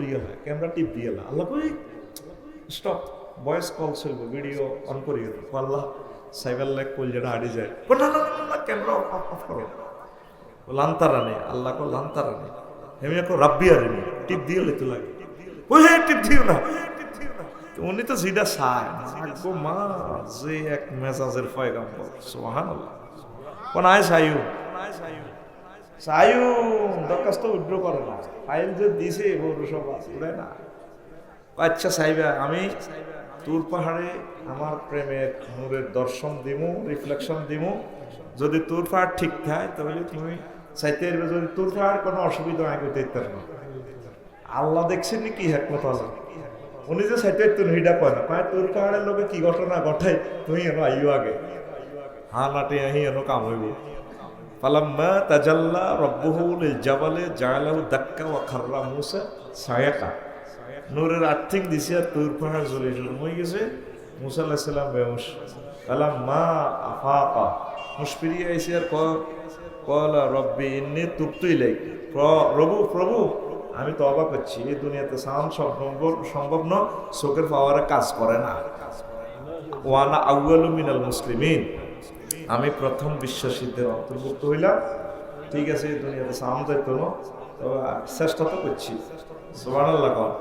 করিয়ে হয় ক্যামেরা টিপ দিয়ে আল্লাহ কই স্টপ ভয়েস কল চলবে ভিডিও অন করিয়ে আল্লাহ সাইবার লাইক কল যেটা হারিয়ে যায় না ক্যামেরা অফ করো লান্তারানে আল্লাহ কো লান্তারানে হেমি কো রাব্বি আরেনি টিপ দিয়ে লেতে লাগে ওই হ্যাঁ টিপ দিও না উনি তো যেটা চায় গো মা যে এক মেজাজের পয়গাম্বর সুবহানাল্লাহ কোন আয় সায়ু দরখাস্ত উইথড্র করে না ফাইল যে দিছে পৌরসভা উঠে না আচ্ছা সাইবা আমি তুর পাহাড়ে আমার প্রেমের নূরের দর্শন দিমু রিফ্লেকশন দিমু যদি তুর পাহাড় ঠিক থাকে তাহলে তুমি চাইতে যদি তুর পাহাড় কোনো অসুবিধা আগে দেখতে না আল্লাহ দেখছেন কি হিকমত আল্লাহ উনি যে চাইতে তুই হিডা কয় না পায় তুর পাহাড়ের লোকে কি ঘটনা ঘটায় তুমি এনো আইও আগে হা নাটে আহি এনো কাম হইব ফালাম্মা তাজাল্লা রব্বুহু লিল জাবালে জাআলাহু দাক্কা ওয়া খাররা মূসা সায়াকা নূরের আর্থিক দিছে আর তুর পাহাড় জ্বলে হয়ে গেছে মূসা আলাইহিস সালাম বেহুশ ফালাম্মা আফাকা মুশফিরি আইছে আর কলা রব্বি ইন্নী তুবতু ইলাইক প্রভু আমি তওবা করছি এই দুনিয়াতে সাম সম্ভব না চোখের পাওয়ারে কাজ করে না ওয়ানা আউয়ালু মিনাল মুসলিমিন আমি প্রথম বিশ্বাসীদের অন্তর্ভুক্ত হইলাম ঠিক আছে এই দুনিয়াতে সাম যাইতো না তবে চেষ্টা তো করছি সুবহানাল্লাহ কর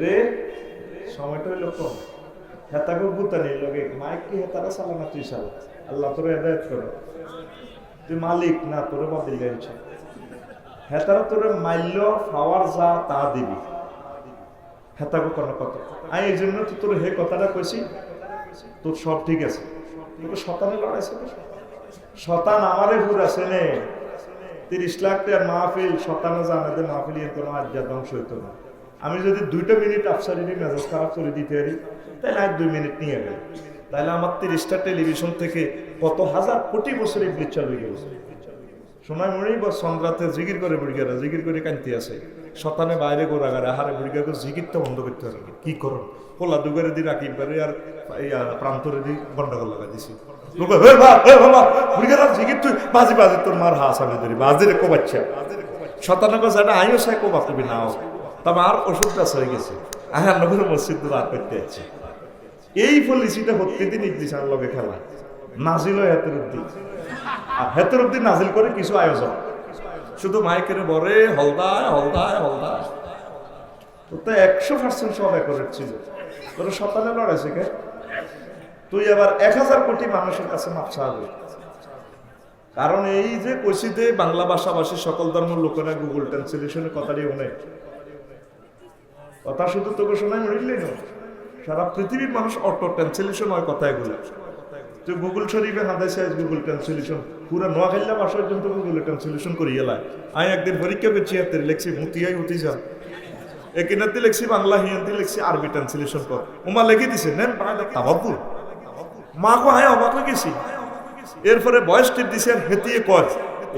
রে সময়টা হইল কম হেতাকে বুতানি লগে মাইক কি হেতারা চালানা তুই চালা আল্লাহ তোরে হেদায়েত করো তুই মালিক না তোরে বাতিল গাইছে হেতারা তোরে মাইল্য পাওয়ার যা তা দিবি হেতাকে কোনো কথা আমি এই জন্য তো তোর হে কথাটা কইছি তোর সব ঠিক আছে তোকে শতানে লড়াইছে শতান আমারে ঘুর আছে নে 30 লাখ টাকার মাহফিল শতানে জানাতে মাহফিল এর কোনো আজ্ঞা ধ্বংস হইতো না আমি যদি 2টা মিনিট আফসারিনী মেজাজ খারাপ করে দিতে পারি তাহলে আর 2 মিনিট নিয়ে গেল তাহলে আমার 30টা টেলিভিশন থেকে কত হাজার কোটি বছর ইবলিস চালু হয়ে গেছে সোনাই মরি বা চন্দ্রাতে জিকির করে বুড়িগারা জিকির করে কান্তি আছে শতানে বাইরে গোড়াগারে হারে বুড়িগাকে জিকিরটা বন্ধ করতে পারে কি করো খোলা দুগারে দিয়ে রাখি পারে আর প্রান্তরে দিয়ে গন্ডগোল লাগা দিছি জিকির তুই বাজি বাজি তোর মার হাস আমি ধরি বাজিরে কো বাচ্চা শতানকে যেটা আইও সাই কো বাকবি নাও তবে আর ওষুধটা হয়ে গেছে আহার নগর মসজিদ রাত করতে যাচ্ছে এই পলিসিটা প্রত্যেকদিন ইবলিসের লগে খেলা নাজিল হয় হাতের উদ্দিন আর হাতের উদ্দিন নাজিল করে কিছু আয়োজন শুধু মাইকের বরে হলদায় হলদায় হলদায় তোর তো 100% সব একরেট ছিল তোর শতানে লড়াইছে কে তুই আবার 1000 কোটি মানুষের কাছে মাপ চাওয়াবে কারণ এই যে কইছিতে বাংলা ভাষাভাষী সকল ধর্মের লোকেরা গুগল ট্রান্সলেশনের কথাটি শুনে কথা শুধু তোকে শোনায় মরিলে না সারা পৃথিবীর মানুষ অটো ট্রান্সলেশন হয় কথা এগুলো তুই গুগল শরীফে হাদাই সাইজ গুগল ট্রান্সলেশন পুরো নোয়াখাইলা ভাষা পর্যন্ত গুগল ট্রান্সলেশন করিয়ে লাই আমি একদিন পরীক্ষা পেয়েছি হাতে লেখছি মুতিয়াই হতি যা একিনাতে লেখছি বাংলা হিয়ান্তি লেখছি আরবি ট্রান্সলেশন কর ওমা লিখে দিছে নেন তাবাবুল মা কো হায় অবাক হয়ে গেছি এরপরে ভয়েস টিপ দিছে আর হেতিয়ে কয়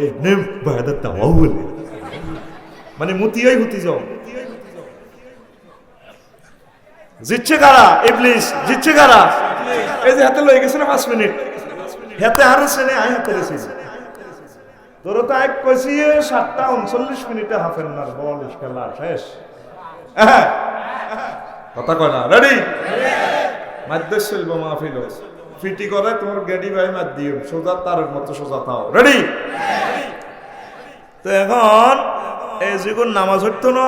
এই নেম বাহাদুর তাবাবুল মানে মুতিয়াই হতি যাও জিতছে কারা ইবলিস জিতছে কারা এই যে হাতে লয়ে গেছে না 5 মিনিট হাতে আর সেনে আই হাতে রেছে তোর তো এক কইছি 7:39 মিনিটে হাফেন না বল খেলা শেষ কথা কয় না রেডি মাদ্দেশ শিল্প মাহফিল ফিটি করে তোমার গেডি ভাই মাদ দিও সোজা তার মতো সোজা থাও রেডি তো এখন এই যখন নামাজ হইতো না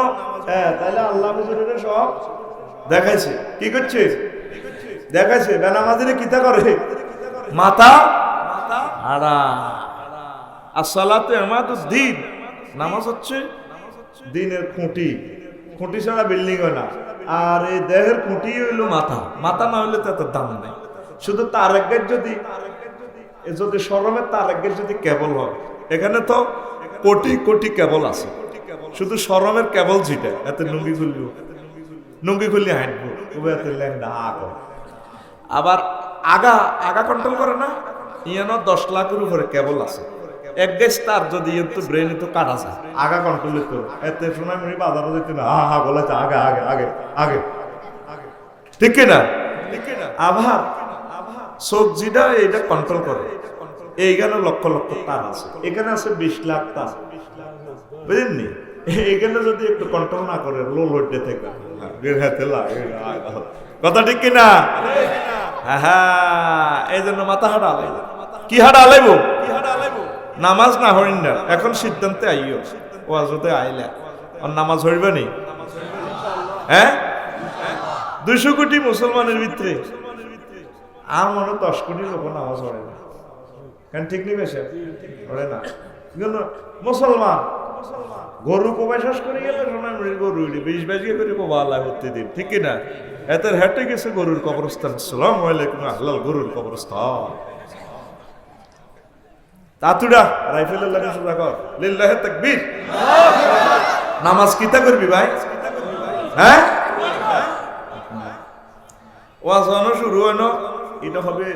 তাহলে আল্লাহ হুজুরের সব দেখাইছে কি করছে দেখাইছে বেনামাজিরে কিতা করে মাথা আড়া আসসালাতু ইমাদুদ্দিন নামাজ হচ্ছে দিনের খুঁটি খুঁটি ছাড়া বিল্ডিং হয় না আর এই দেহের খুঁটি হইলো মাথা মাথা না হইলে তার দাম নেই শুধু তার একগের যদি শরমের তার একগের যদি কেবল হয় এখানে তো কোটি কোটি কেবল আছে শুধু শরমের কেবল যেটা এতে লুঙ্গি খুললে হাঁটবো এতে ল্যাংডা আবার আগা আগা কন্ট্রোল করে না ইয়ানো 10 লাখের উপরে কেবল আছে এক গেছ তার যদি একটু ব্রেন একটু কাটা যায় আগা কন্ট্রোল করো এতে শোনা মনে বাজারে যেতে না হা বলেছে আগে আগে আগে আগে ঠিক না আবার সবজিটা এটা কন্ট্রোল করে এইখানে লক্ষ লক্ষ তার আছে এখানে আছে 20 লাখ তার বুঝলেননি এখানে যদি একটু কন্ট্রোল না করে লো লোডে থেকে কথা ঠিক কিনা? হ্যাঁ, এই জন্য মাথা হাঁটা আলাইব। কি হাঁটা আলাইব? নামাজ না হরিণ না। এখন সিদ্ধান্তে আইও, ওয়াজতে আইলা আর নামাজ হইবে নি? হ্যাঁ, 200 কোটি মুসলমানের ভিতরে আর মনে 10 কোটি লোক নামাজ পড়ে না। কেন ঠিক নেই? বেশি পড়ে না। কিন্তু মুসলমান গরু কোবাই শেষ করে গেলে সোনামুড়ির গরু 20-22 করে কোবা আল্লাহ প্রতিদিন, ঠিক কিনা? এতের হেঁটে গেছে গরুর কবরস্থান। আসসালামু আলাইকুম, আল্লাহ গরুর কবরস্থান। তাতুডা রাইফেলের লাগে সোজা কর, লিল্লাহে তাকবীর। নামাজ কিতা করবি ভাই? হ্যাঁ, ওয়াজ হনো শুরু হনো, এটা হবে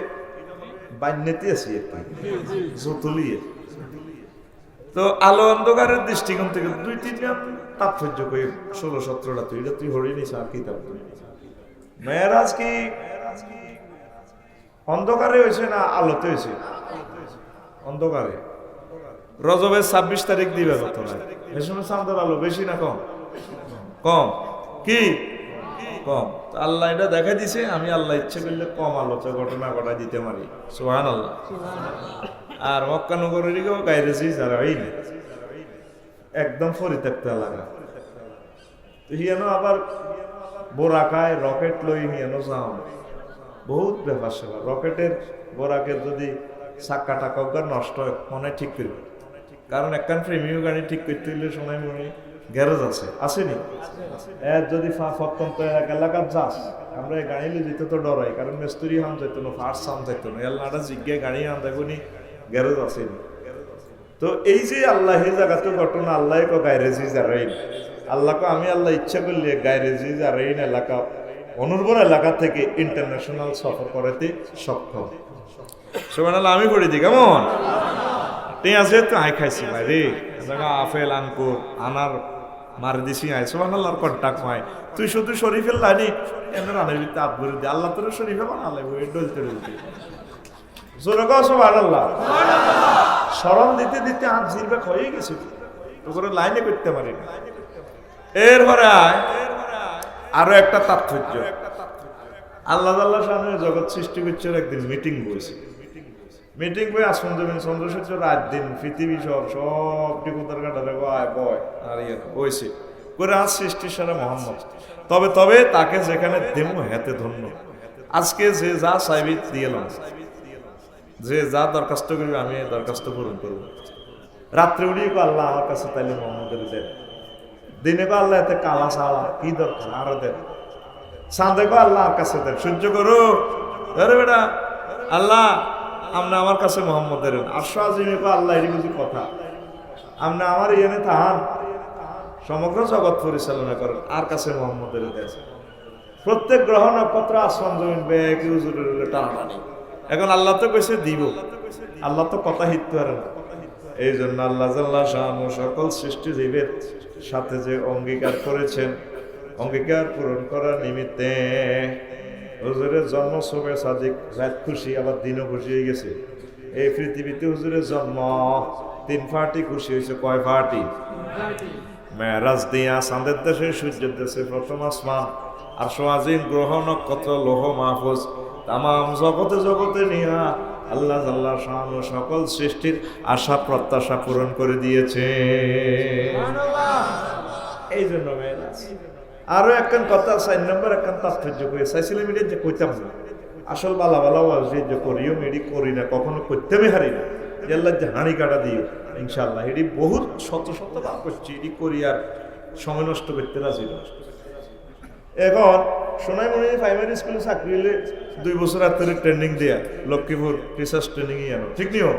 বান্যতে আছি একটা জতুলিয়ে। তো আলো অন্ধকারের দৃষ্টিকোণ থেকে 2-3টা তাৎপর্য কই 16-17টা তুই হরিনি আর কিতাব। মেরাজ কি অন্ধকারে হয়েছে না আলোতে হয়েছে? অন্ধকারে। রজবের 26 তারিখ দিবে কত ভাই? এই সময় চাঁদের আলো বেশি না কম? কম। কি কম? আল্লাহ এটা দেখা দিছে, আমি আল্লাহ ইচ্ছে করলে কম আলোতে ঘটনা ঘটা দিতে পারি। সুবহানাল্লাহ। আর মক্কা নগরের কেউ গাইরেছি যারা এই একদম পরিত্যক্ত এলাকা। হিয়ানো আবার বোরাকায় রকেট লই হিয়ানো যাও, বহুত ব্যাপার সেবা। রকেটের বোরাকের যদি চাক্কা টাকা নষ্ট হয় মনে ঠিক করবে, কারণ একখান প্রেমীয় গাড়ি ঠিক করতে হইলে সময় মনে গ্যারেজ আছে, আসেনি? এর যদি ফক্তন্ত এলাকার যাস, আমরা এই গাড়ি দিতে তো ডরাই, কারণ মিস্ত্রি হাম যাইতো না, ফার্স্ট হাম যাইতো না, এলাকাটা জিজ্ঞায় গাড়ি হাম দেখুনি গ্যারেজ আসেনি। তো এই যে আল্লাহ এই জায়গাতে ঘটনা, আল্লাহ গাইরেজি যারাইন, আল্লাহকে আমি আল্লাহ ইচ্ছা করলে গাইরেজি যারাইন এলাকা, অনুর্বর এলাকা থেকে ইন্টারন্যাশনাল সফর করাতে সক্ষম। সুবহানাল্লাহ। আমি করে দিই কেমন? তুই আছে তো আই খাইছি ভাই রে, আপেল আঙ্কুর আনার মার দিছি আই। সুবহানাল্লাহর কন্টাক্ট হয়। তুই শুধু শরীফের লাইনি এমন রানের ভিতরে আপ করে দি, আল্লাহ তোর শরীফে বানালে ডলতে ডলতে স্মরণ দিতে দিতে হাত জিরবে হয়ে গেছে, তো করে লাইনে করতে পারি না। এরপরে আরো একটা তাৎপর্য, আল্লাহ আল্লাহ সামনে জগৎ সৃষ্টি করছে, একদিন মিটিং বইছে। মিটিং বই আসন জমিন চন্দ্রসূর্য রাত দিন পৃথিবী সব টিকুতার কাটারে বয় আর ইয়ে বইছে করে আজ সৃষ্টির সারা মোহাম্মদ। তবে তাকে যেখানে দেমো হেতে ধন্য। আজকে যে যা চাইবি দিয়েলাম, যে যা দরখাস্ত করবি আমি দরখাস্ত পূরণ করবো। রাত্রে উড়িয়ে আল্লাহ আমার কাছে তাইলে মোহাম্মদের দেন, দিনে বা আল্লাহ এতে কালা সালা কি দরকার আরো দেন, সাঁদে বা আল্লাহর কাছে দেন, সহ্য করো আরে বেটা আল্লাহ আপনি আমার কাছে মোহাম্মদের আশ্বাসিনী বা আল্লাহ এরই বুঝি কথা, আপনি আমার ইয়েনে থাহান, সমগ্র জগৎ পরিচালনা করেন, আর কাছে মোহাম্মদের দেন। প্রত্যেক গ্রহ নক্ষত্র আসমান জমিন ব্যাগ টানাটানি। এখন আল্লাহ তো কইছে দিব, আল্লাহ তো কথা হিত পারে না। এই জন্য আল্লাহ জাল্লাহ শানু সকল সৃষ্টি জীবের সাথে যে অঙ্গীকার করেছেন, অঙ্গীকার পূরণ করার নিমিত্তে হুজুরের জন্ম শোভে সাদিক রাত খুশি, আবার দিনও খুশি হয়ে গেছে। এই পৃথিবীতে হুজুরের জন্ম 3 ফাটি খুশি হয়েছে। কয় ফাটি? মেরাজ দিয়া চাঁদের দেশে সূর্যের দেশে প্রথম আসমান, আর সোয়াজিন গ্রহ নক্ষত্র লৌহ মাহফুজ তামাম জগতে নিয়া আল্লাহ জাল্লাহ শানু সকল সৃষ্টির আশা প্রত্যাশা পূরণ করে দিয়েছে। এই জন্য আরো একখান কথা 4 নম্বর একখান তাৎপর্য করে চাইছিলাম, এটা যে কইতাম না আসল বালা যে করিও মেডি করি না, কখনো করতে আমি হারি না। আল্লাহ যে হাঁড়ি কাটা দিও ইনশাল্লাহ, এটি বহুত শত বার করছি, এটি করি আর সময় নষ্ট করতে রাজি না। এখন সোনাইমণি প্রাইমারি স্কুলে চাকরি হলে 2 বছর ধরে ট্রেনিং দেয়া, লক্ষ্মীপুর টিচার্স ট্রেনিং ইয়ানো ঠিক নিও,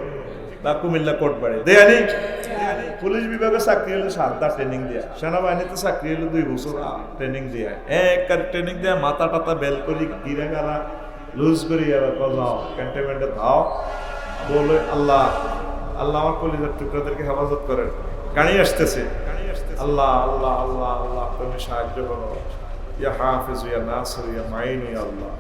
বা কুমিল্লা কোটবাড়ি দেয়ানি। পুলিশ বিভাগে চাকরি হলে 7টা ট্রেনিং দেয়া, সেনাবাহিনীতে চাকরি হলে 2 বছর ট্রেনিং দেয়া, এক ট্রেনিং দেয়া মাথা টাতা বেল করি গিরা গারা লুজ করি আবার যাও ক্যান্টনমেন্টে ধাও বলে আল্লাহ আল্লাহ আমার কলিজার টুকরাদেরকে হেফাজত করেন। গাড়ি আসতেছে, আল্লাহ আল্লাহ আল্লাহ আল্লাহ তুমি সাহায্য করো। ইয়া হাফিজ ইয়া নাসির ইয়া মাইন ইয়া আল্লাহ,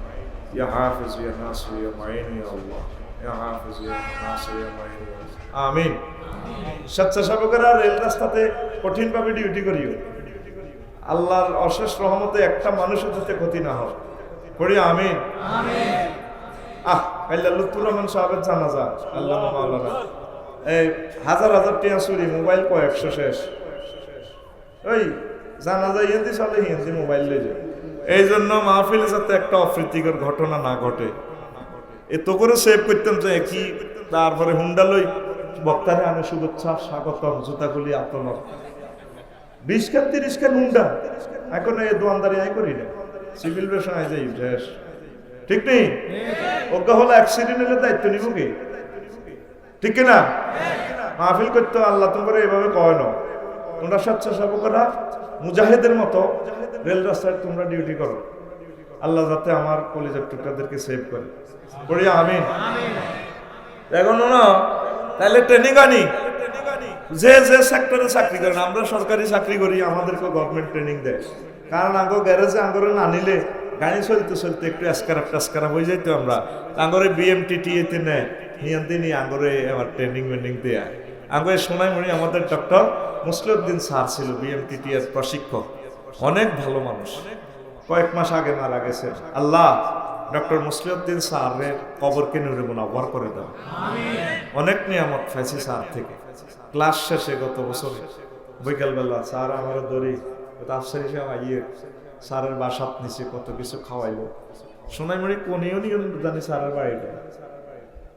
ইয়া হাফিজ ইয়া নাসির ইয়া মাইন ইয়া আল্লাহ, ইয়া হাফিজ ইয়া নাসির ইয়া মাইন। আমিন। স্বেচ্ছাসেবকেরা রেল রাস্তাতে কঠিনভাবে ডিউটি করিও, আল্লাহর অশেষ রহমতে একটা মানুষের যাতে ক্ষতি না হয়, করি আমিন। কাইল্লা লুৎফুর রহমান সাহেবের জানাজা, আল্লাহ মাওলানা, এই হাজার হাজার টিয়া চুরি, মোবাইল কয়েকশো শেষ, ওই জানাজা ইয়েন্দি চলে হিন্দি মোবাইল লয়ে যায়। এই জন্য মাহফিলে যাতে একটা অপ্রীতিকর ঘটনা না ঘটে, এত করে সেভ করতাম যে কি, তারপরে হুন্ডা লই বক্তারে আনে শুভেচ্ছা স্বাগতম, জুতাগুলি আতনর 20 খান 30 খান হুন্ডা, এখন এই দোয়ানদারি আই করি না, সিভিল বেশন আই যাই শেষ, ঠিক নেই? অজ্ঞা হলে অ্যাক্সিডেন্ট হলে দায়িত্ব নিব কি? ঠিক কিনা? মাহফিল করতে আল্লাহ তোমরা এভাবে কয় না, তোমরা স্বেচ্ছাসেবকরা মুজাহিদের মতো রেল রাস্তায় তোমরা ডিউটি করো, আল্লাহ যাতে আমার কলিজার টুকরাদেরকে সেভ করে, পড়ি আমিন। এখন না তাহলে ট্রেনিং আনি, যে যে সেক্টরে চাকরি করেন, আমরা সরকারি চাকরি করি, আমাদেরকে গভর্নমেন্ট ট্রেনিং দেয়, কারণ আঙ্গো গ্যারেজে আঙ্গরে না নিলে গাড়ি চলতে চলতে একটু টাস্কারা হয়ে যাইতো, আমরা আঙ্গরে বিএমটিটিএতে নেয় নিয়ন্ত্রণ নিয়ে আঙ্গরে আমার ট্রেনিং দেয়া। আঙ্গরে সোনাইমণি আমাদের ডক্টর মুসলিউদ্দিন স্যার ছিল বিএমটিটি এর প্রশিক্ষক, অনেক ভালো মানুষ, কয়েক মাস আগে মারা গেছে। আল্লাহ ডক্টর মুসলিউদ্দিন স্যারের কবরকে নূরে মুনাওয়ার করে দাও, অনেক নিয়ামত পাইছি স্যার থেকে। ক্লাস শেষে গত বছরে বিকালবেলা স্যার আমার দড়ি তাফসির আইয়ে স্যারের বাসাত নিচে কত কিছু খাওয়াইলো, সোনাইমণি কোন ইউনিয়ন জানি স্যারের বাড়িটা,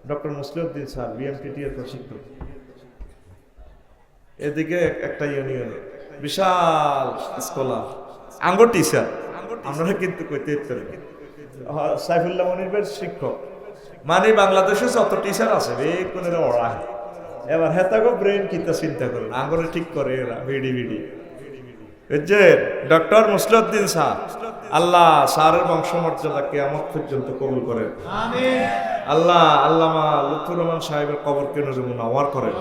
ডক্টর মুসলিউদ্দিন স্যার বিএমটিটি এর প্রশিক্ষক। এদিকে একটা ইউনিয়নে বিশাল স্কলার, আঙ্গো টিচার, আমরা কিন্তু কইতে সাইফুল্লাহ মনির শিক্ষক, মানে বাংলাদেশে যত টিচার আছে কোন ওরা, এবার হেতাগো ব্রেন কিতা চিন্তা করে আঙ্গরে ঠিক করে এরা ভিডি বুঝছেন? ডক্টর মুসলিউদ্দিন স্যার, আল্লাহ স্যারের বংশমর্যাদা কিয়ামত পর্যন্ত কবুল করেন, আল্লাহ আল্লামা লুৎফুর রহমান সাহেবের কবরকে নূরে মুনাওয়ার করেন,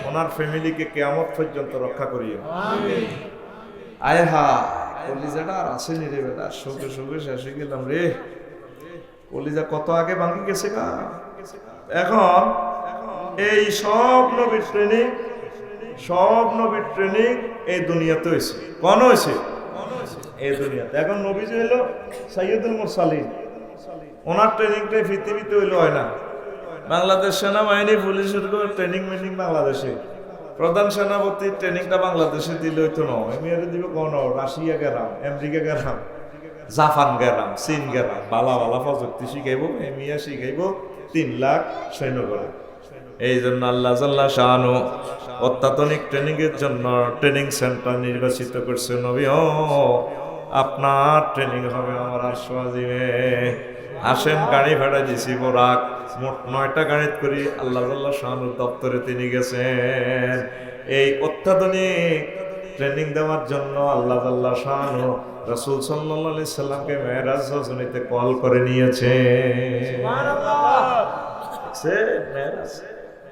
ওনার ফ্যামিলিকে কিয়ামত পর্যন্ত রক্ষা করিয়েন। আয় হা কলিজাটা আর আসেনি রে বেটা, শোকে শোকে শেষ হয়ে গেলাম রে, কলিজা কত আগে ভাঙি গেছে গা। এখন এই সব নবীর ট্রেনিং এই দুনিয়াতে হয়েছে, কোন হয়েছে এই দুনিয়াতে। এখন নবীজি হলো সাইয়্যিদুল মুরসালিন, ওনার ট্রেনিংটা পৃথিবীতে হইলো হয় না। বাংলাদেশ সেনাবাহিনী পুলিশের ট্রেনিং বাংলাদেশে, প্রধান সেনাপতি ট্রেনিংটা বাংলাদেশে দিলে হইতো না, এমিয়ারে দিব কোন রাশিয়া গেলাম, আমেরিকা গেলাম, জাপান গেলাম, চীন গেলাম, বালা প্রযুক্তি শিখাইব, এমিয়া শিখাইব 3 লাখ সৈন্য করে। এই জন্য আল্লাহ জাল্লা শানু অত্যাধুনিক ট্রেনিং এর জন্য ট্রেনিং সেন্টার নির্বাচিত করছে। নবী ও আপনার ট্রেনিং হবে আমার আশওয়াজিমে, আসেন গাড়ি ভাড়া দিছি বোরাক, মোট 9টা গাড়িতে করি আল্লাহ জাল্লা শানুর দপ্তরে তিনি গেছেন। এই অত্যাধুনিক ট্রেনিং দেওয়ার জন্য আল্লাহ জাল্লা শানু রাসূল সাল্লাল্লাহু আলাইহি সাল্লামকে মেরাজ রজনীতে কল করে নিয়েছে।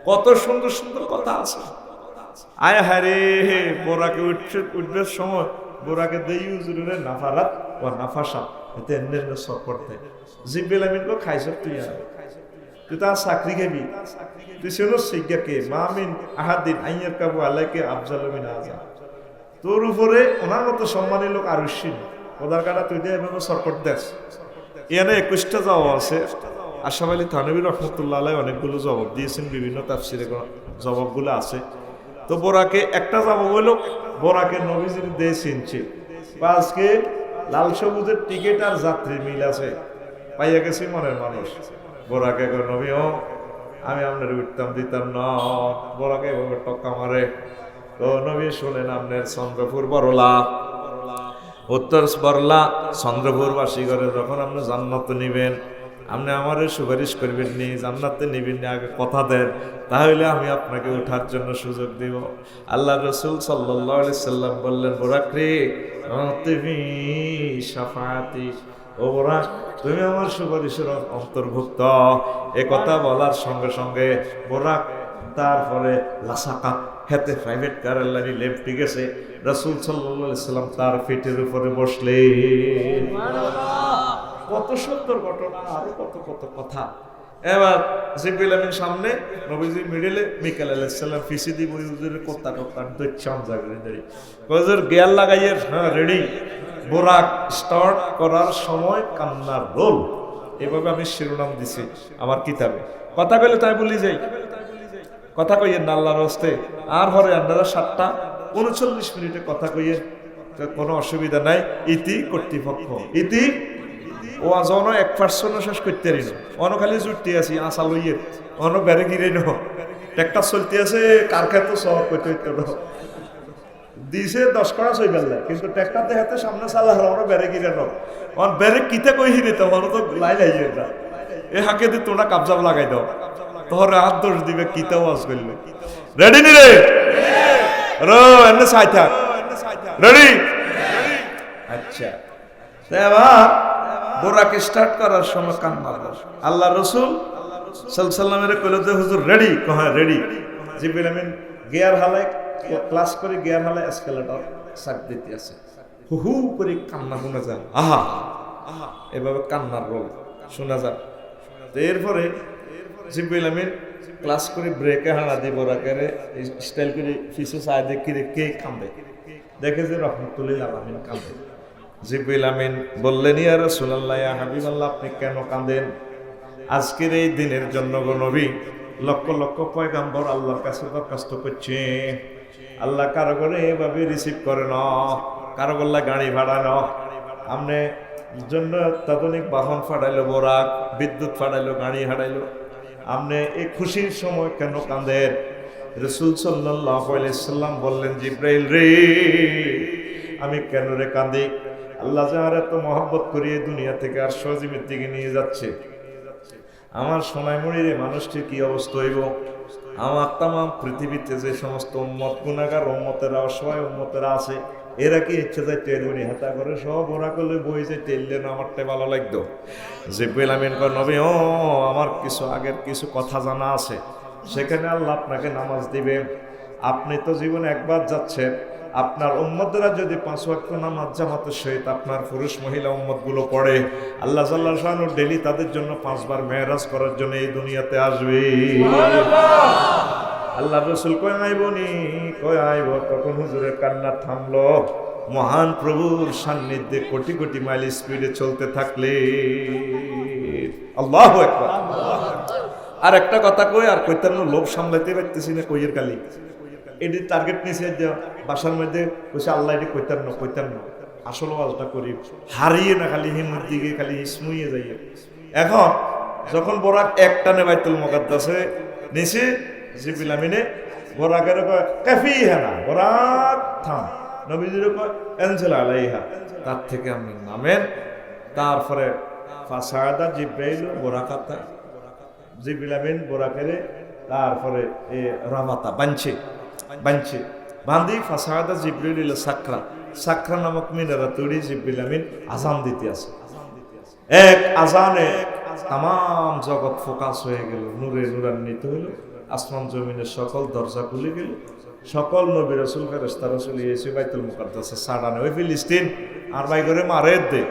কত সুন্দর সুন্দর কথা আছে। আয় হারে বোরাকে উঠবে সময় বোরাকে দেই উজুরে নাফারাত ও নাফাসা এতে এনে সব করতে জিব্বিল আমিন কো খাইছ তুই তার চাকরি খাবি, তুই শুনো শিক্ষাকে মামিন আহাদিন আইয়ার কাবু আলাইকে আফজাল মিন আযা, তোর উপরে ওনার মতো সম্মানী লোক আর উশিন ওদার কাটা তুই দিয়ে এভাবে সরকট দেশ। এখানে 21টা জবাব আছে। আশরাফ আলী থানভী রহমতুল্লাহ আলাইহি অনেকগুলো জবাব দিয়েছেন, বিভিন্ন তাফসিরে জবাবগুলো আছে। তো বোরাকে একটা জবাব হলো বোরাকে নবীজির দেশ চিনছে, আজকে লাল সবুজের টিকিট আর যাত্রী মিল আছে, পাইয়া গেছি মনের মানুষ। বোরাকে নবী ও আমি আপনার উঠতাম দিতাম না, বোরাকে এভাবে টক্কা মারে। তো নবী শুনেন আপনার চন্দ্রপুর বরলা, উত্তর বরলা চন্দ্রপুরবাসী করে যখন আপনি জান্নাত নিবেন, আপনি আমারে সুপারিশ করবেন নি, জান্নাতে নিবেন নি, আগে কথা দেন, তাহলে আমি আপনাকে ওঠার জন্য সুযোগ দিব। আল্লাহ রাসূল সাল্লাল্লাহু আলাইহি সাল্লাম বললেন, বোরাক রে তুমি শাফাআতি, ও বোরাক তুমি আমার সুপারিশের অন্তর্ভুক্ত। এ কথা বলার সঙ্গে সঙ্গে বোরাক তারপরে লাসাকাত হাতে প্রাইভেট কার আল্লাহ লেফটে গেছে, রাসূল সাল্লাল্লাহু আলাইহি সাল্লাম তার পিঠের উপরে বসলেন। কত সুন্দর ঘটনা, আরো কত কত কথা। এবার জিবরিল আমিন সামনে, নবীজির মিডলে, মিকাইল আলাইহিস সালাম ফিসি দিব হুজুরের কোত্তা দচ্ছাম জাগরে দেরি হুজুর গিয়ার লাগাইয়ের, হ্যাঁ রেডি, বোরাক স্টার্ট করার সময় কান্নার রোল। এভাবে আমি শিরোনাম দিছি আমার কিতাবে। কথা কইলে তাই বলি যাই, কথা কইয়েন না আল্লাহর হস্তে। আর হরে আপনারা 7:39 কথা কইয়েন, কোনো অসুবিধা নাই। ইতি কর্তৃপক্ষ ইতি ও আজনো 1% শেষ করতে পারি না, অন খালি জুটতে আছি আসা লইয়ে, অন বেড়ে গিরে ন ট্রেক্টর চলতে আছে, কার ক্ষেত্রে শহর করতে হইতে দিছে 10 কড়া সই গেল, কিন্তু ট্রেক্টর দেখাতে সামনে চালা হলো, অন বেড়ে গিরে ন, অন বেড়ে কিতে কই হিরে তো অন তো লাই লাইয়ে না, এ হাঁকে দিয়ে তোমরা কাবজাব লাগাই দাও, তোর হাত দোষ দিবে কিতে ওয়াজ করলে। রেডি নি রে রো এনে সাই থাক, রেডি? আচ্ছা, এবার বোরাকে স্টার্ট করার সময় কান্না। আল্লাহ রসুল সাল্লামের কইল যে হুজুর রেডি? কহা রেডি। জিবরিল আমিন গিয়ার হালায় ক্লাস করে, গিয়ার হালায় এসকেলেটর সাক দিতে আছে, হু হু করে কান্না শোনা যায়, আহা আহা, এভাবে কান্নার রোল শোনা যায়। এরপরে জিবরিল আমিন ক্লাস করে ব্রেকে হানা দিয়ে বোরাকে স্টাইল করে ফিসে চায় দেখি কে কান্দে, দেখে যে রহমতুল্লিল আলামিন কান্দে। জিবরিল আমিন বললেন, ইয়া রাসূলুল্লাহ, ইয়া হাবিবাল্লাহ, আপনি কেন কাঁদেন? আজকের এই দিনের জন্য গো নবী, লক্ষ লক্ষ পয়গাম্বর আল্লাহর কাছে দরখাস্ত করছে, আল্লাহ কারো করে এভাবে রিসিভ করে না, কারো গল্লা গাড়ি ভাড়া না, আমনে জন্য তাৎক্ষণিক বাহন ফাটাইলো, বোরাক বিদ্যুৎ ফাটাইলো, গাড়ি হারাইলো, আমনে এই খুশির সময় কেন কাঁদেন? রাসূল সাল্লাল্লাহু আলাইহি সাল্লাম বললেন, জিবরাইল রে, আমি কেন রে কাঁদি? আল্লাহ যাহার এত মহব্বত করিয়ে দুনিয়া থেকে আর সজীবের দিকে নিয়ে যাচ্ছে, আমার সোনাইমুড়ির এই মানুষটির কি অবস্থা হইব? আমার তাম পৃথিবীতে যে সমস্ত উম্মত, গুনাহগার উম্মতেরা, অসহায় উম্মতেরা আছে, এরা কি ইচ্ছে যায় তেলুনি হাতা করে সব ওরা করলে বই যে তেললেন আমারটা ভালো লাগতো। জিবরিল আমিন কয়, নবী ও আমার কিছু আগের কিছু কথা জানা আছে, সেখানে আল্লাহ আপনাকে নামাজ দিবে। আপনি তো জীবনে একবার যাচ্ছেন, আপনার উম্মতরা যদি 5 ওয়াক্ত নামাজ জামাতের সহিত আপনার পুরুষ মহিলা উম্মত গুলো পড়ে, আল্লাহ জাল্লাহু শাআনু ডেইলি তাদের জন্য 5 বার মেরাজ করার জন্য এই দুনিয়াতে আসবে। আল্লাহ রাসূল কয় আইবনি, কয় আইব। তখন হুজুরের কান্না থামলো। মহান প্রভুর সান্নিধ্যে কোটি কোটি মাইল স্পিডে চলতে থাকলে, আল্লাহু আকবার। আর একটা কথা কই, আর কইতাম না, লোভ সামলাইতে পারতেছি না, কইয়ের কালি এটি টার্গেট নিয়েছে যে বাসার মধ্যে বসে আল্লাহ এটি কইতাম না আসলে আলোচনা করি, হারিয়ে না খালি হিমুর দিকে খালি ইসমুইয়ে যাই। এখন যখন বোরাক এক টানে বাইতুল মুকাদ্দাসে নিচে, জিবরিল আমিনে বোরাকের কয় কাফি হানা, বোরাক থাম। নবীজির কয় এনজেল আলাইহা, তার থেকে আপনি নামেন। তারপরে ফাসাদা জিবরাইল বোরাকাতা, জিবরিল আমিন বোরাকের তারপরে এ রামাতা বানছে বান্দি ফাসাদা জিবরিল ইলা সাকরা, সাকরা নামক মিনারা তৈরি। জিবরিল আমিন আজান দিতে আছে, এক আজানে তাম জগৎ ফোকাস হয়ে গেল, নূরে নূরান্বিত হইল, আসমান জমিনের সকল দরজা খুলে গেল, সকল নবী রাসূল ফেরেশতারা চলে এসে বাইতুল মুকাদ্দাসে সাড়ানে। ওই ফিলিস্তিন আর বাই করে মারে দে,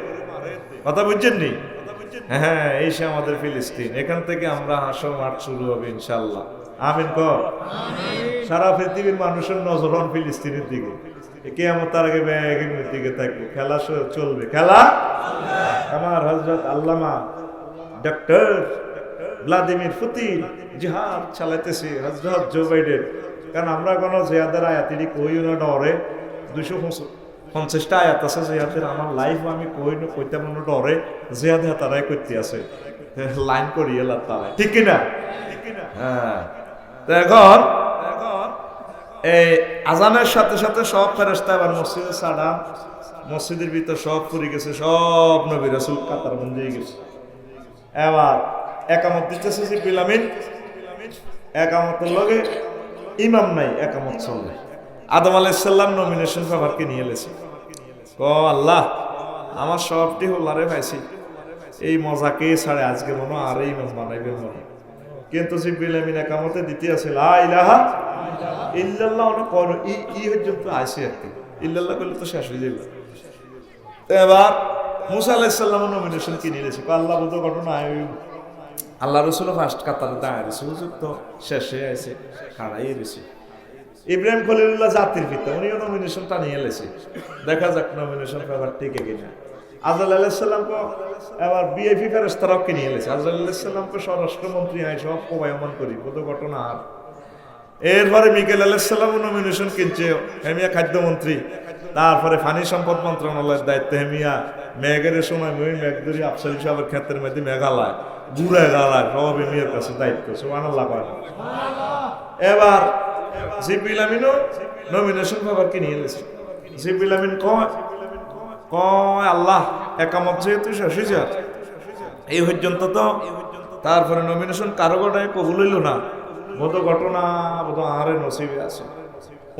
কথা বুঝছেন নি? হ্যাঁ, এই সে আমাদের ফিলিস্তিন। এখান থেকে আমরা হাসর মাঠ শুরু হবে ইনশাআল্লাহ। আমিন কর। সারা পৃথিবীর মানুষের নজর ফিলিস্তিনের দিকে, কিয়ামতের আগে ব্যাগের দিকে থাকবে, খেলা চলবে, খেলা। আমার হযরত আল্লামা ডক্টর ভ্লাদিমির পুতিন জিহাদ চালাইতেছে, হযরত জো বাইডেন। কারণ আমরা কোনো জিহাদের আয়াতিরি কইও না, ডরে 250টা আয়াত আছে জিহাদের, আমার লাইফ আমি কইতাম না, ডরে জিহাদ তারাই করতে আছে, লাইন করি এলা তারা, ঠিক কিনা? হ্যাঁ, এখন এই আজানের সাথে সাথে সব ফেরেশতা আবার মসজিদে ছাড়া, মসজিদের ভিতর সব পড়ে গেছে, সব নবী রাসূল কাতার বন্ধ হয়ে গেছে। এবার একামত দিতেছে জিবরিল আমিন, একামতের লগে ইমাম নাই, একামত চলে। আদম আলাইহিস সালাম নমিনেশন পেপারকে নিয়ে এলেছে, ক আল্লাহ আমার সবটি হোলারে পাইছি, এই মজাকে ছাড়ে আজকে মনে আর ইমাম বানাইবেন মনে। কিন্তু জিবরিল আমিন একামতে দিতে আছে লা ইলাহা ইল্লাল্লাহ, অনেক ই পর্যন্ত আসে আর কি, ইল্লাল্লাহ করলে তো শেষ হয়ে যাবে। এবার মুসা আলাইহিস সালাম নমিনেশন কিনে নিয়েছে, আল্লাহ বুঝো ঘটনা আল্লাহ রসুল ফার্স্ট কাতারে দাঁড়িয়ে রয়েছে, হুজুর তো শেষে আছে খাড়াই রয়েছে। ইব্রাহিম খলিলুল্লাহ জাতির পিতা, উনিও নমিনেশনটা নিয়ে এলেছে, দেখা যাক নমিনেশন পেপার টিকে কিনা। আজরাইল আলাইহিস সালামকে এবার বিএপি ফেরেশতারাও কিনে এলেছে। আজরাইল আলাইহিস সালামকে স্বরাষ্ট্রমন্ত্রী হয় সব প্রবাহমান করি কত ঘটনা। আর এরপরে মিকাইল আলাইহিস সালামও নমিনেশন কিনছে, হেমিয়া খাদ্যমন্ত্রী। তারপরে পানি সম্পদ মন্ত্রণালয়ের দায়িত্ব হেমিয়া, মেঘের সময় মই মেঘদুরি আফসারি সাহেবের ক্ষেত্রের মধ্যে মেঘালয় ঘুরে গালায় সব হেমিয়ার কাছে দায়িত্ব। সুবহানাল্লাহ। এবার জিবরিল আমিনও নমিনেশন পেপার কিনে এনেছে। জিবরিল আমিন কয় আল্লাহ একামত যেহেতু শেষ হয়ে যায় এই পর্যন্ত তো, তারপরে নমিনেশন কারো গোটায় কবুল হইল না, বোধ ঘটনা বোধ আরে নসিবে আছে।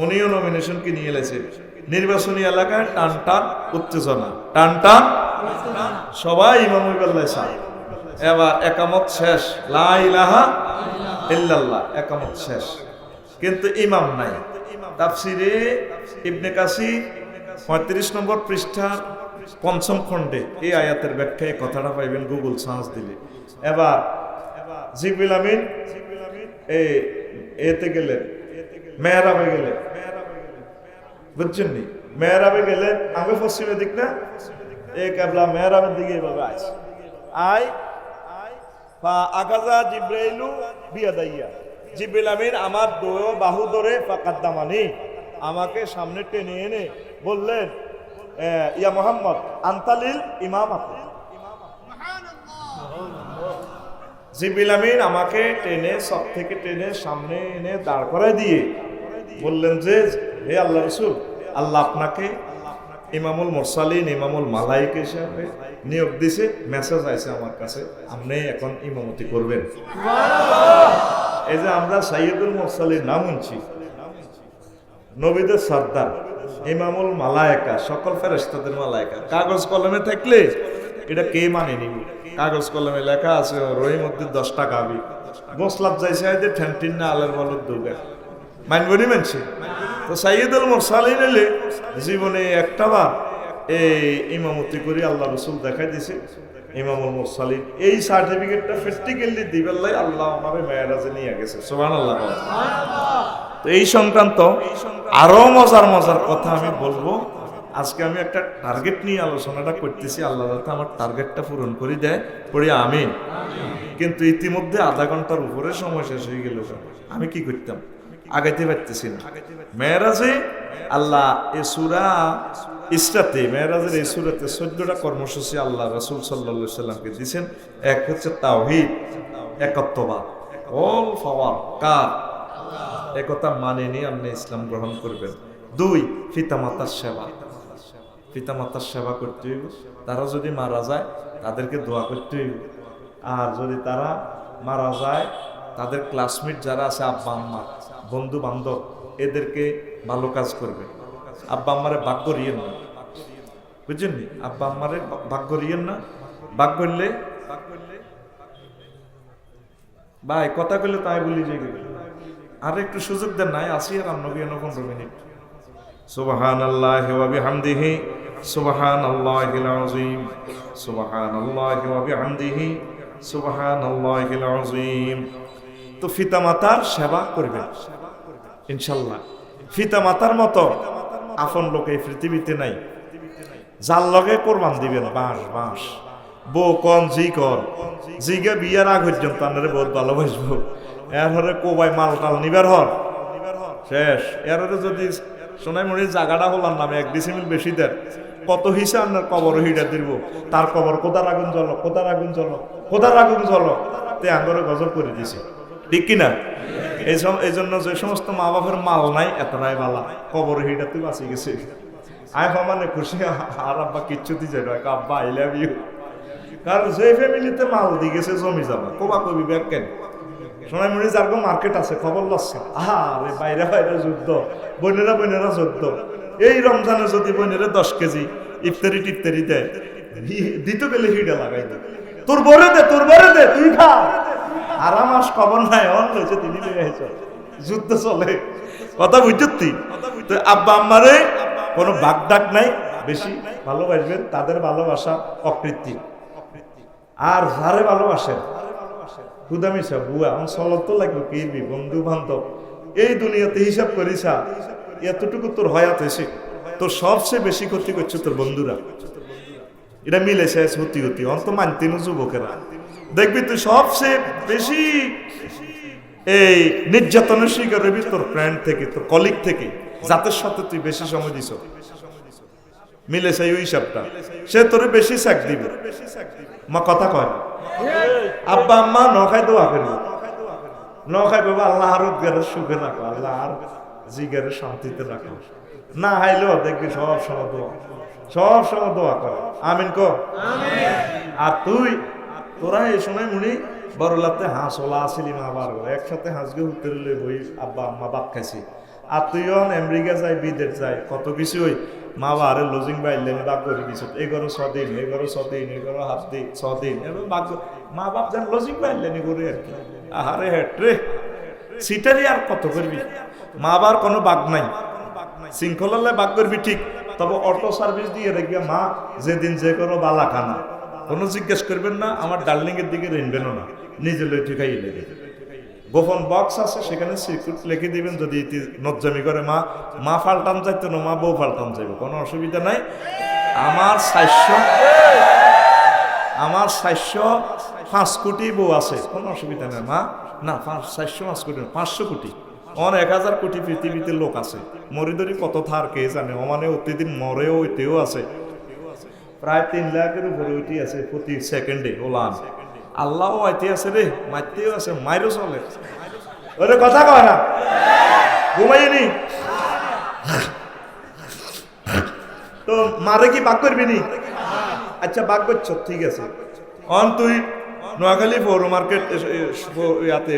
উনিও নমিনেশন কিনে এনেছে। নির্বাচনী এলাকায় টান টান উত্তেজনা, টান টান সবাই ইমাম হইবাল্লাহ চায়। এবার একামত শেষ, লা ইলাহা ইল্লাল্লাহ, একামত শেষ, কিন্তু ইমাম নাই। তাফসিরে ইবনে কাসির 35 নম্বর পৃষ্ঠার 5ম খণ্ডে এই আয়াতের ব্যাখ্যায় কথাটা পাইবেন গুগল সার্চ দিলে। এবার জিবরিল আমিন এতে গেলেন, মেহরাবে গেলেন, বুঝছেন নি? মেহরাবে গেলেন, আগে পশ্চিমের দিক না, এই কেবলা মেহরাবের দিকে এভাবে আয় আগাজা জিব্রাইলু বিয়াদাইয়া, জিবরিল আমিন আমার বাহু ধরে ফাকাদ্দামানি, আমাকে সামনে টেনে এনে বললেন, ইয়া মুহাম্মদ আনতালিল ইমামাত। জিবরিল আমিন আমাকে টেনে সব থেকে টেনে সামনে এনে দাঁড় করায় দিয়ে বললেন যে, হে আল্লাহ রাসূল, আল্লাহ আপনাকে ইমামুল মুরসালিন, ইমামুল মালায়েকা হিসেবে নিয়োগ দিছে, মেসেজ আছে আমার কাছে, আপনি এখন ইমামতি করবেন। এই যে আমরা সাইয়্যিদুল মুরসালিন নাম শুনছি, নবীদের সর্দার, ইমামুল মালায়েকা, সকল ফেরেশতাদের মালায়েকা। কাগজ কলমে থাকলে এটা কে মানে নিবে? কাগজ কলমে লেখা আছে রহিম উদ্দিন 10টা গাবি গোসলাপ যাইছে আইতে ঠ্যান্টিন না আলের বলত দুগা মানবনি মানছে। তো সাইয়্যিদুল মুরসালিন এলে জীবনে একটা বার এই ইমামতি করে আল্লাহ রাসূল দেখাই দিয়েছে ইমামুল মুরসালিন। এই সার্টিফিকেটটা প্র্যাকটিক্যালি দিবেলাই আল্লাহ আমারে মেরাজে নিয়ে গেছে। সুবহানাল্লাহ। তো এই সংক্রান্ত আরো মজার মজার কথা আমি বলবো। আজকে আমি একটা টার্গেট নিয়ে আলোচনাটা করতেছি, আল্লাহ যাতে আমার টার্গেটটা পূরণ করে দেয়, পড়ি আমিন। কিন্তু ইতিমধ্যে আধা ঘন্টার উপরে সময় শেষ হয়ে গেল, আমি কি করতাম, আগাইতে পারতেছি না। মেরাজে আল্লাহ এই সূরা ইসরাতে, মেরাজের এই সূরাতে 14টা কর্মসূচি আল্লাহ রাসূল সাল্লাল্লাহু আলাইহি সাল্লামকে দিয়েছেন। এক হচ্ছে তাওহীদ, একত্ববাদ, অল পাওয়ার কার, একথা মানে নিয়ে আপনি ইসলাম গ্রহণ করবেন। 2 পিতামাতার সেবা, পিতামাতার সেবা করতে হইব। তারা যদি মারা যায় তাদেরকে দোয়া করতে হইব। আর যদি তারা মারা যায় তাদের ক্লাসমেট যারা আছে, আব্বা আম্মা, বন্ধু বান্ধব, এদেরকে ভালো কাজ করবে। আব্বা আম্মারে ভাগ্য রিয়েন না, বুঝছেন নি? আব্বা আম্মারে ভাগ্য রিয়েন না, ভাগ করলে ভাই কথা কইলে তাই বলি যে আর একটু সুযোগ দেন নাই, আসি আর 15 মিনিট। সুবহানাল্লাহি ওয়া বিহামদিহি সুবহানাল্লাহিল আযীম, সুবহানাল্লাহি ওয়া বিহামদিহি সুবহানাল্লাহিল আযীম। তো পিতামাতার সেবা করবেন ইনশাআল্লাহ। পিতামাতার মতো আপন লোক এই পৃথিবীতে নাই। যার লগে কোরবান দিবেন বাঁশ বউ কন জি কন জিগে বিয়ার আগ পর্যন্ত আপনারে বহুত ভালোবাসবো। এরপরে কোবাই মাল টাল নিবার হর শেষ। এরপরে যদি সোনাইমুড়ির জায়গাটা হলার নামে 1 ডিসিমিল বেশি দেন, কত হিসা আপনার কবর হিটা দিব, তার কবর কোথার আগুন জ্বলো, কোথার আগুন জ্বলো, কোথার আগুন জ্বলো, তে আঙ্গরে গজব করে দিছে, ঠিক কিনা? এই জন্য যে সমস্ত মা বাপের মাল নাই এতটাই বালা, কবর হিটাতে বাঁচি গেছে। আয় মানে খুশি, আর আব্বা কিচ্ছু দিছে না, আব্বা আই লাভ ইউ। কারণ যে ফ্যামিলিতে মাল দি গেছে জমি যাবা কবা কবি ব্যাগ কেন। সোনাইমুড়ি যারগো মার্কেট আছে খবর লচ্ছে, আরে বাইরে বাইরে যুদ্ধ, বোনেরা যুদ্ধ। এই রমজানে যদি বোনেরা 10 কেজি ইফতারি টিফতারি দেয়, দিতে গেলে হিডা লাগাই দে, তোর বরে দে তুই খা। আর আমার খবর নাই, অন্য হয়েছে তিনি যুদ্ধ চলে, কথা বুঝতি? তো আব্বা আম্মারে কোনো বাগ ডাক নাই, বেশি ভালোবাসবেন, তাদের ভালোবাসা অকৃত্রিম। আর যারে ভালোবাসেন হুদামিসা বুয়া আমার চলত তো লাগবে কিরবি বন্ধু বান্ধব এই দুনিয়াতে হিসাব করিসা এতটুকু তোর হয়াত এসে তোর সবচেয়ে বেশি ক্ষতি করছে তোর বন্ধুরা। এটা মিলেছে সত্যি সত্যি অন্ত মানতে যুবকেরা দেখবি তুই সবচেয়ে বেশি এই নির্যাতনের শিকার হবি তোর ফ্রেন্ড থেকে, তোর কলিগ থেকে, যাদের সাথে তুই বেশি সময় দিস। মিলেছে ওই হিসাবটা, সে তোরে বেশি স্যাক দিবে। মা কথা কয় আব্বা আম্মা ন খাই দোয়া করবো, ন খাই বাবা আল্লাহ আর সুখে রাখো, আল্লাহ আর জিগারে শান্তিতে রাখো। না হাইলেও দেখবি সব সময় দোয়া, সব সময় দোয়া করে আমিন কো। আর তুই তোরা এই সময় মুনি বড়লাতে হাঁস ওলা আসিলি মা বার একসাথে হাঁসকে উত্তরে বই আব্বা আম্মা বাপ খাইছি। আর তুইও আমেরিকা যাই বিদেশ যাই কত কিছু ওই মা বারে লজিং বাইলেন বাপ করে দিছ এগারো ছদিন এগারো ছদিন এগারো হাত দিন ছদিন এবং বাপ মা বাপ যেন লজিং বাইলেন করে আর কি। আহারে হেট রে সিটারি আর কত করবি, মা বার কোনো বাঘ নাই, শৃঙ্খলালে বাঘ করবি ঠিক, তবে অটো সার্ভিস দিয়ে দেখবি মা যেদিন যে কোনো বালা খানা কোনো জিজ্ঞেস করবেন না, আমার ডার্লিং এর দিকে রেনবেনও না, নিজে লই ঠিকাই লেগে গোপন বক্স আছে সেখানে সিক্রেট লিখে দিবেন। যদি নজ্জামি করে মা মা ফাল্টান যাইতো না, মা বউ ফাল্টান যাইব, কোনো অসুবিধা নাই। আমার 405 কোটি বউ আছে, কোনো অসুবিধা নাই। মা না 405 কোটি 500 কোটি 1000 কোটি পৃথিবীতে লোক আছে, মরিদরি কত থার কে জানে, অমানে প্রতিদিন মরেও ওইতেও আছে, প্রায় 3 লাখের উপরে ওইটি আছে প্রতি সেকেন্ডে ওলান। আল্লাহও আইতে আছে রে, মারতেও আছে, মাইরও চলে। ওরে কথা কয় না, ঘুমাইনি তো মারে কি বাক করবি নি? আচ্ছা বাক করছ ঠিক আছে। অন তুই নোয়াখালী পৌর মার্কেট ইয়াতে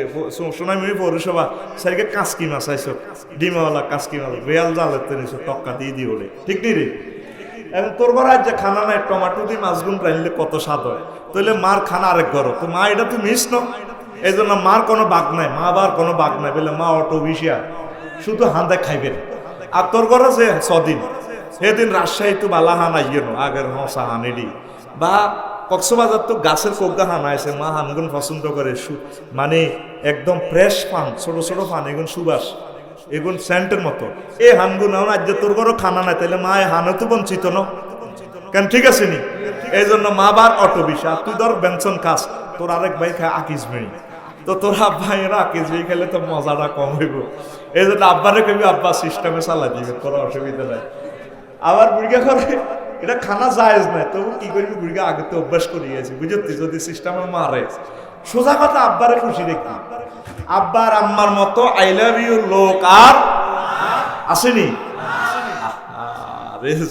সোনাইমুড়ি পৌরসভা সাইকে কাঁচকি মাছ আইস, ডিমাওয়ালা কাঁচকি মাছ বেয়াল জালেতে নিছ টক্কা দিয়ে দি ওরে, ঠিক নি রে? এবং তোর ঘর আজ যে খানা নাই টমাটো দিয়ে মাছগুন রাইলে কত স্বাদ হয়, তাহলে মার খানা আরেক ঘর তো মা এটা তুই মিস ন, এই জন্য মার কোনো বাঘ নাই, মা বার কোনো বাঘ নাই বলে মা অটো ভিসিয়া শুধু হান্দে খাইবেন। আর তোর ঘর আছে ছদিন, সেদিন রাজশাহী তো বালা হান আইয়ে নো আগের হসা হানেডি বা কক্সবাজার তো গাছের কোগা হানা আছে, মা হানগুন পছন্দ করে, মানে একদম ফ্রেশ পান, ছোট ছোট পান, এগুন সুবাস, এগুন সেন্টের মতো। এই হানগুন আজ তোর ঘরও খানা নাই, তাহলে মা হানও তো বঞ্চিত ন কেন, ঠিক আছে নি? এই জন্য মা বার অটো বিষা, তুই ধর বেনসন খাস, তোর আরেক ভাই খায় আকিস ভাই, তো তোর আব্বাইরা আকিস ভাই খেলে তো মজাটা কম হইব। এই জন্য আব্বারে কবি আব্বা সিস্টেমে চালা দিবে, কোনো অসুবিধা নাই। আবার বুড়িগা করে এটা খানা জায়েজ নাই, তবু কি করবি বুড়িগা আগে তো অভ্যাস করে গেছি বুঝতি, যদি সিস্টেমে মারে সোজা কথা আব্বারে খুশি দেখি। আব্বার আম্মার মতো আই লাভ ইউ লোক আর আসেনি,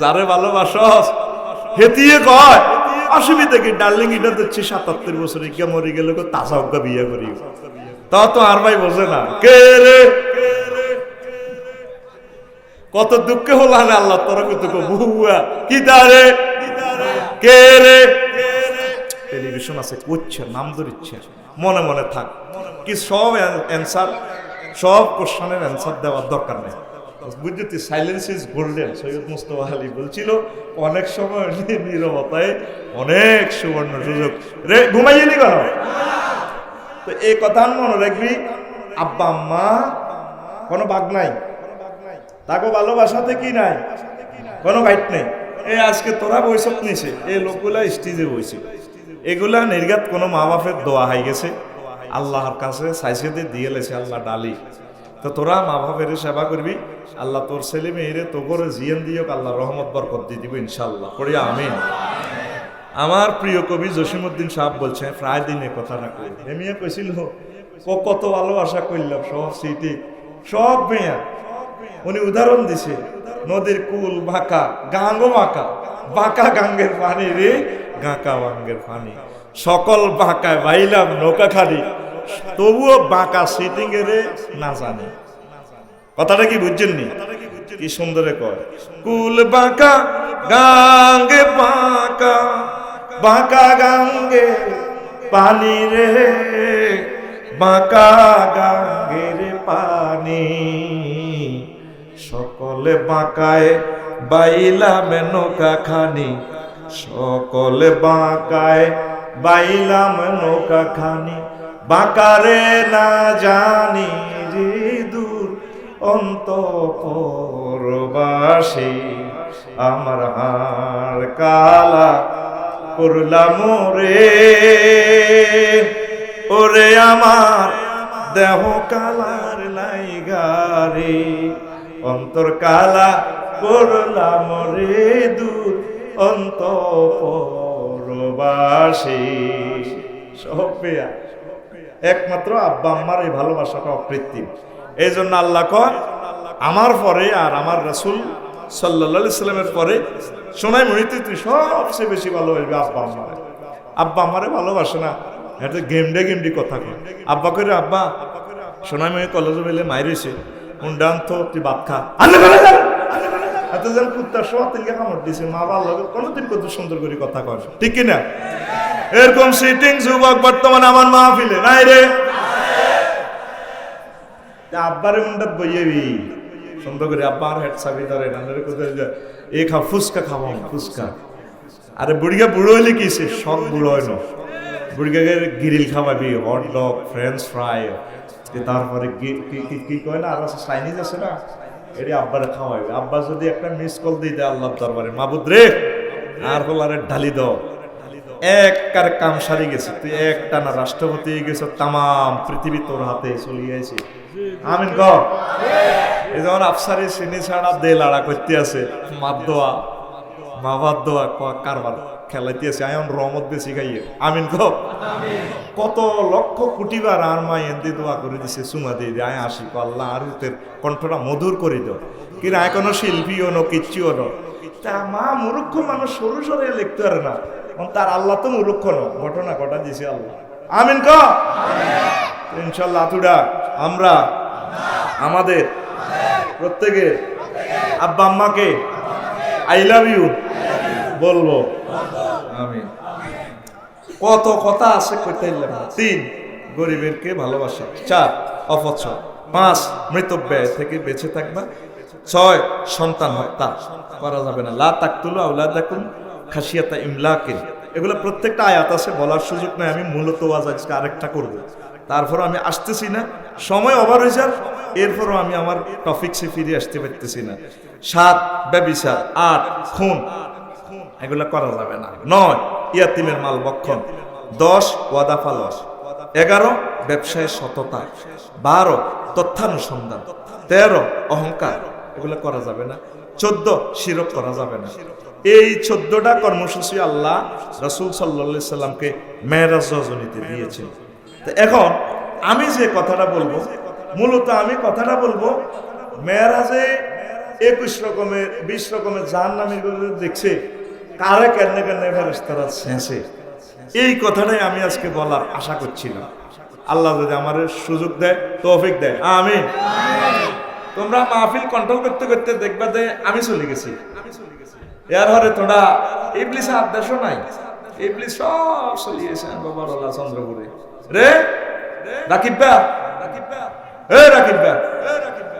যারে ভালোবাসস হেতিয়ে কয় অসুবিধা কি, ডার্লিং এটা দিচ্ছি 77 বছর ইকা মরে গেল তাজা অজ্ঞা বিয়ে করি, তা তো আর ভাই বোঝে না। কে রে কত দুঃখে হল না আল্লাহ তোরা কত বুয়া কি তারে কে রে, টেলিভিশন আছে করছে নাম ধরিচ্ছে, মনে মনে থাক কি সব অ্যান্সার, সব কোশ্চেনের অ্যান্সার দেওয়ার দরকার নেই, বুঝলি? Silence is golden. Syed Mustafa Ali বলছিল অনেক সময় নীরবতায় অনেক সুবর্ণ সুযোগ রে, ঘুমাইয়ে নি কেন? তো এই কথা মনে রাখবি, আব্বা আম্মা কোনো বাঘ নাই, তাকে ভালোবাসাতে কি নাই, কোনো গাইড নেই। এই আজকে তোরা বৈশক নিছে, এই লোকগুলা স্টেজে বইছে, এগুলা নির্ঘাত কোনো মা বাপের দোয়া হয়ে গেছে, আল্লাহর কাছে চাইছে দিয়ে লেছে আল্লাহ ডালি। তো তোরা মা বাপের সেবা করবি, আল্লাহ তোর ছেলে মেয়েরে তো করে জিয়ান দিও, আল্লাহ রহমত বরকত দিয়ে দিব ইনশাল্লাহ, পড়িয়া আমিন। আমার প্রিয় কবি জসিমউদ্দিন সাহেব বলছে প্রায় দিনে কথা না কই, এমিয়া কইছিল কত ভালোবাসা করলাম সব সিটি সব মেয়া, উনি উদাহরণ দিছে নদীর কুল বাঁকা গাঙ্গো বাঁকা, বাঁকা গাঙ্গের পানি রে গাঁকা বাঙ্গের পানি, সকল বাঁকায় বাইলাম নৌকা খালি, তবুও বাঁকা সিটিং এ রে না জানি। কথাটা কি বুঝছেননি? কি সুন্দরে কয়, কুল বাঁকা গাঙ্গে বাঁকা, বাঁকা গাঙ্গে পানি রে, বাঁকা গাঙ্গের পানি, সকলে বাঁকায় বাইলাম নৌকা খানি, সকলে বাঁকায় বাইলাম নৌকা খানি, বাঁকারে না জানি রে দূর অন্তঃপুরবাসী, আমার হাড় কালা করলাম রে, ওরে আমার দেহ কালার লাইগারে, অন্তর কালা করলাম রে দূর অন্তঃপুরবাসী। সব পেয়া একমাত্র আব্বা আম্মার এই ভালোবাসাটা অকৃত্রিম। এই জন্য আল্লাহ কয় আমার পরে আর আমার রাসূল সাল্লাল্লাহু আলাইহি সাল্লামের পরে সোনাই মহিতে তুই সবচেয়ে বেশি ভালোবাসবি আব্বা আম্মারে। আব্বা আমারে ভালোবাসে না, এটা গেমডি কথা কয়। আব্বা করে আব্বা সোনাই মহি কলেজে বেলে মাই রয়েছে উন্ডান তো তুই ভাত খা, এত যেন কুত্তার সব তিনকে কামড় দিছে। মা ভালো কোনোদিন কত সুন্দর করে কথা কয়, ঠিক কিনা? এরকম সিটিং যুবক বর্তমানে আমার মাহফিলে নাই রে। আব্বারে মুন্ডাত বইয়েবি সুন্দর করে, আব্বার হেড চাবি ধরে এই খাও ফুচকা খাবো ফুচকা। আরে বুড়িগা বুড়ো হইলে কি সব বুড়ো হয় না, বুড়িগাকে গ্রিল খাওয়াবি, হট ডগ, ফ্রেঞ্চ ফ্রাই, তারপরে কি কয় না আর চাইনিজ আছে না, এটি আব্বারে খাওয়াইবে। আব্বা যদি একটা মিস কল দিয়ে দেয় আল্লাহর দরবারে, মাবুদ রে আর হলারে ঢালি দাও, এক কার কাম সারি গেছে, তুই একটা না রাষ্ট্রপতি হয়ে গেছ, তামাম পৃথিবী তোর হাতে চলে গেছে। আমিন কর। এই যেমন আফসারি সিনি ছাড়া দে লাড়া করতে আছে, মাত দোয়া মাবাদ দোয়া কারবার খেলাইতে আছে, আয়ন রহমত বেশি খাইয়ে। আমিন কর। কত লক্ষ কোটিবার আর মা এন্দি দোয়া করে দিছে, সুমা দিয়ে দিয়ে আয় আসি আল্লাহ আর উতের কণ্ঠটা মধুর করে দাও। কিন্তু আয় কোনো শিল্পীও নো কিচ্ছুও নো, তা মা মূর্খ মানুষ সরু সরে লিখতে পারে না, তার আল্লাহ তো মূর্খ ন, ঘটনা ঘটা দিছে আল্লাহ। আমিন ক। ইনশাল্লাহ তুডা আমরা আমাদের প্রত্যেকের আব্বা আম্মাকে আই লাভ ইউ বলবো। আমিন। কত কথা আছে কইতে না। 3 গরিবেরকে ভালোবাসা, 4 অপচয়, 5 মৃতব্যয় থেকে বেঁচে থাকবা, 6 সন্তান হত্যা করা যাবে না, লা তাকতুলু আওলাদাকুম খাশিয়াতা ইমলাকিন। এগুলো প্রত্যেকটা আয়াত আছে, বলার সুযোগ নাই, আমি মূলত ওয়াজ আজকে আরেকটা করব, তারপর আমি আসতেছি না, সময় ওভার হয়ে যাক, এরপরও আমি আমার টপিকসে ফিরে আসতে পারতেছি না। 7 ব্যভিচার, 8 খুন, এগুলো করা যাবে না। 9 ইয়াতিমের মাল ভক্ষণ, 10 ওয়াদা পালন, 11 ব্যবসায় সততা, 12 তথ্যানুসন্ধান, 13 অহংকার, এগুলো করা যাবে না। 14 শিরক করা যাবে না। এই 14টা কর্মসূচি আল্লাহ রাসূল সাল্লাল্লাহু আলাইহি সাল্লামকে মেরাজ রজনীতে দিয়েছেন। তো এখন আমি যে কথাটা বলবো, মূলত আমি কথাটা বলবো মেরাজে 21 রকমের 20 রকমের জাহান্নামী দেখছে, কারে কেনে কেনে ফেরেশতারা ছেঁচে, এই কথাটাই আমি আজকে বলার আশা করছিলাম। আল্লাহ যদি আমার সুযোগ দেয়, তৌফিক দেয়, আমিন। তোমরা মাহফিল কন্ট্রোল করতে করতে দেখবা যে আমি চলে গেছি, এর হরে তোমরা ইবলিসের আদেশও নাই, ইবলিস সব চলে গেছে বাবার আল্লাহ চন্দ্রপুরে রে। রাকিব ভাই, রাকিব ভাই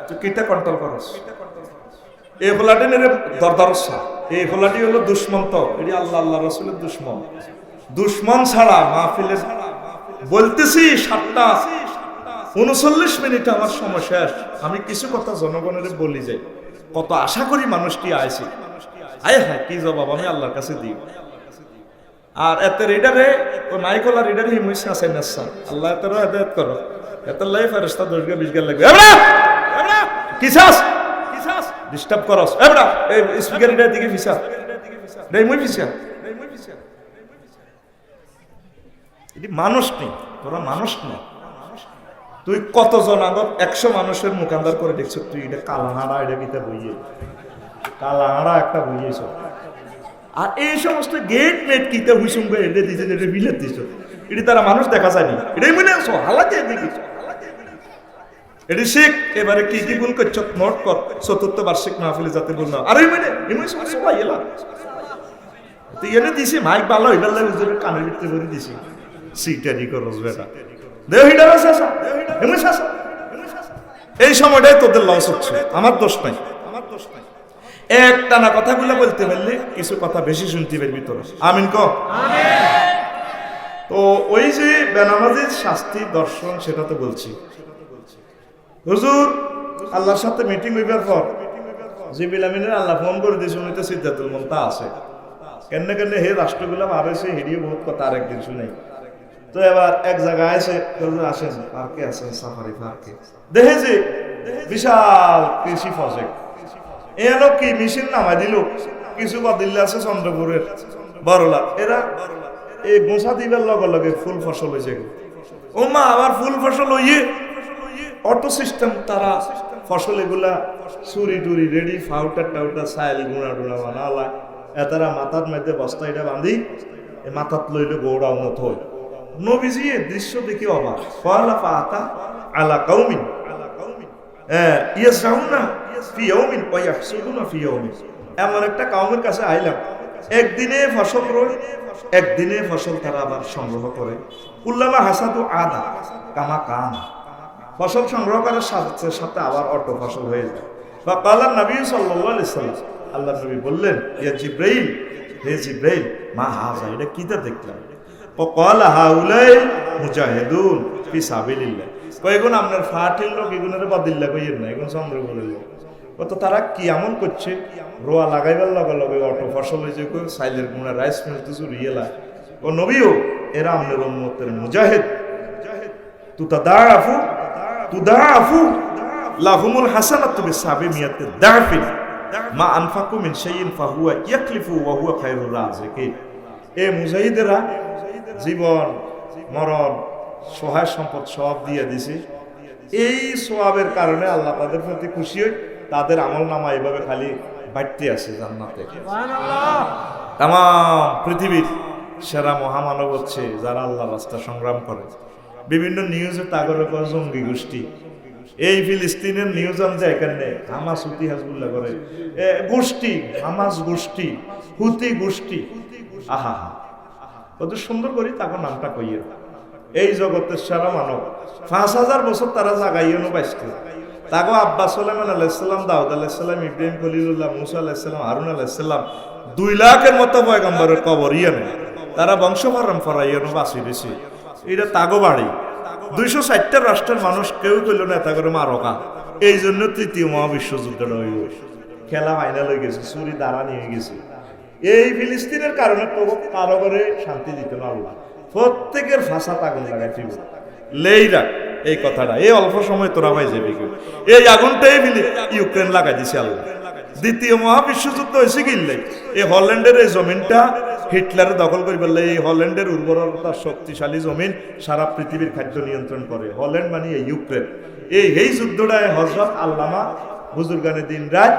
তুই কিটা কন্ট্রোল করস, এই ফলাটি নেরে দরদরস, এই ফলাটি হলো দুশ্মন, তো এটি আল্লাহ আল্লাহ রাসূলের দুশ্মন। দুশ্মন ছাড়া মাহফিলের বলতেছি 7:39 মিনিট আমার সময় শেষ। আমি কিছু কথা জনগণের বলি যাই, কত আশা করি মানুষটি আইছে, আয় হ্যাঁ কি জবাব আমি আল্লাহর কাছে দিই। আর এতে রিডারে ও নাইকলা রিডারে হিমুইস আছে না, আল্লাহ এতেরও হেদায়েত করো, এতে লাই ফেরেশতা 10 20 গেল লাগবে। এবড়া এবড়া কিসাস কিসাস ডিস্টার্ব করস, এবড়া এই স্পিকার রিডার দিকে ফিসা দেই মুই ফিসা। এটি মানুষ নেই, তোরা মানুষ নেই। তুই কতজন আগত 100 মানুষের মুখান্দার করে দেখছ, তুই এটা কালাহাড়া, এটা কিতা বইয়ে কালাহাড়া একটা বইয়েছ। আর এই সমস্ত গেট মেট কিতা হুইসুম করে এটা দিছে, এটা বিলেত দিছ, এটি তারা মানুষ দেখা যায়নি, এটাই মনে আছো হালাতে দেখি এটি শেখ। এবারে কি কি ভুল করছ নোট কর, 4th বার্ষিক মাহফিলে যাতে বল না। আর এই মানে এমন সমস্যা পাই এলা তুই এনে দিছি মাইক ভালো হইবার লাগে, হুজুরের কানের ভিতরে ভরে দিছি, সিটারি করস বেটা দেহ হিডার আছে আসা এমন আসা। এই সময়টাই তোদের লস হচ্ছে, আমার দোষ নাই, আমার দোষ নাই। একটা না কথাগুলো বলতে পারলে কিছু কথা বেশি শুনতে পারবি তোরা, আমিন ক। তো ওই যে বেনামাজির শাস্তি দর্শন সেটা তো বলছি। হুজুর আল্লাহর সাথে মিটিং হইবার পর জিবরিল আমিনের আল্লাহ ফোন করে দিয়েছে, উনি তো সিদ্ধাতুল মুনতা আছে। কেন হে রাষ্ট্রগুলা ভাবে সে হিডিও বহুত কথা আর একদিন শুনে। তো এবার এক জায়গায় এসে আসেন, পার্কে আসেন, সাফারি পার্কে দেখে যে বিশাল কৃষি প্রজেক্ট। এলো কি মেশিন নামাই দিল, কিছু বাদিল্লা আছে চন্দ্রপুরের বড়লা, এরা এই গোসা দিবার লগে লগে ফুল ফসল হয়েছে। ও মা আবার ফুল ফসল হইয়ে অটো সিস্টেম, তারা ফসল এগুলা চুরি টুরি রেডি, ফাউটার টাউটার সাইল গুঁড়া টুড়া বানালা, এতারা মাথার মধ্যে বস্তা এটা বাঁধি মাথাত লইলে গৌড়া উন্নত হয়। নবীজি এই দৃশ্য দেখে অবাক, ফালা ফাতা আলা কাউমিন ইয়াসরাউনা ফি ইয়াউমিন ওয়া ইয়াহসুদুনা ফি ইয়াউমিন। এমন একটা কাউমের কাছে আইলাম, একদিনে ফসল রোয়, একদিনে ফসল তারা আবার সংগ্রহ করে। কুল্লামা হাসাদু আদা কামা কান, ফসল সংগ্রহ করার সাথে সাথে আবার অটো ফসল হয়ে যায়। বা কালা নবী সাল্লাল্লাহু আলাইহি ওয়াসাল্লাম, আল্লাহ নবী বললেন, ইয়া জিব্রাইল, হে জিব্রাইল, মা হাযা, এটা কিটা দেখলাম? ও ক্বালা হাউলাই মুজাহিদুন ফি সাবিলিল্লাহ। কয়গুণ আপনার ফাটিল লোক, এগুনের বাদিল্লা কইয়ের না, এগুন চন্দ্র বলে লোক। তো তারা কি এমন করছে, রোয়া লাগাইবার লগে লগে অটো ফসল হয়েছে, সাইলের গুণা রাইস মিল তো চুরিয়েলা। ও নবীও এরা আপনার উম্মতের মুজাহিদ। তুতাদাফু তুদাফু লাহুমুল হাসানাতু বিসাবি মিয়াতি দাফিন মা আনফাকু মিন শাইইন ফাহুয়া ইয়াকলিফু ওয়া হুয়া খায়রুর রাযিকিন। এই মুজাহিদেরা জীবন মরণ সহায় সম্পদ সব দিয়ে দিছে। এই সওয়াবের কারণে আল্লাহ তাদের প্রতি খুশি হয়, তাদের আমল নামা এভাবে খালি বাড়তে আছে জান্নাতে। তাম পৃথিবীর সেরা মহামানব হচ্ছে যারা আল্লাহ রাস্তা সংগ্রাম করে। বিভিন্ন নিউজে তাগরে করে জঙ্গি গোষ্ঠী, এই ফিলিস্তিনের নিউজ আনছে এখানে হামাস হুতি হাজবুল্লাহ করে গোষ্ঠী, হামাস গোষ্ঠী, হুতি গোষ্ঠী। আহা হা, কত সুন্দর করি তাকে নামটা কইয়ে। এই জগতের সেরা মানব ৫,০০০ বছর তারা জাগাইও পাইছে। তাকে আব্বা সুলাইমান আলাইহিসসালাম, দাউদ আলাইহিসসালাম, ইব্রাহিম খলিলুল্লাহ, মুসা আলাইহিসসালাম, হারুন আলাইহিসসালাম ২ লাখের মতো পয়গম্বরের কবর ইয়ানে তারা বংশ পরম্পরা ইয়ানো বাঁচি দিছে। এটা তাগো বাড়ি ২৬০টা রাষ্ট্রের মানুষ কেউ কইল না তা করে মারকা। এই জন্য তৃতীয় মহাবিশ্বযুদ্ধটা হইল, খেলা ফাইনাল হয়ে গেছে, চুরি দাঁড়া নিয়ে গেছে। এই ফিলিস্তিনের কারণে কারো করে শান্তি দিত না আল্লাহ, প্রত্যেকের ফাঁসা আগুন লাগাই ফিল লেইরা। এই কথাটা এই অল্প সময় তোরা ভাই যাবি, এই আগুনটাই ইউক্রেন লাগাই দিছে আল্লাহ। দ্বিতীয় মহাবিশ্বযুদ্ধ হয়েছে কিনলে এই হল্যান্ডের এই জমিনটা হিটলারের দখল করে ফেললে। এই হল্যান্ডের উর্বরতা শক্তিশালী জমিন, সারা পৃথিবীর খাদ্য নিয়ন্ত্রণ করে হল্যান্ড মানে এই ইউক্রেন। এই যুদ্ধটায় হযরত আল্লামা বুজুর্গানে দিন রাত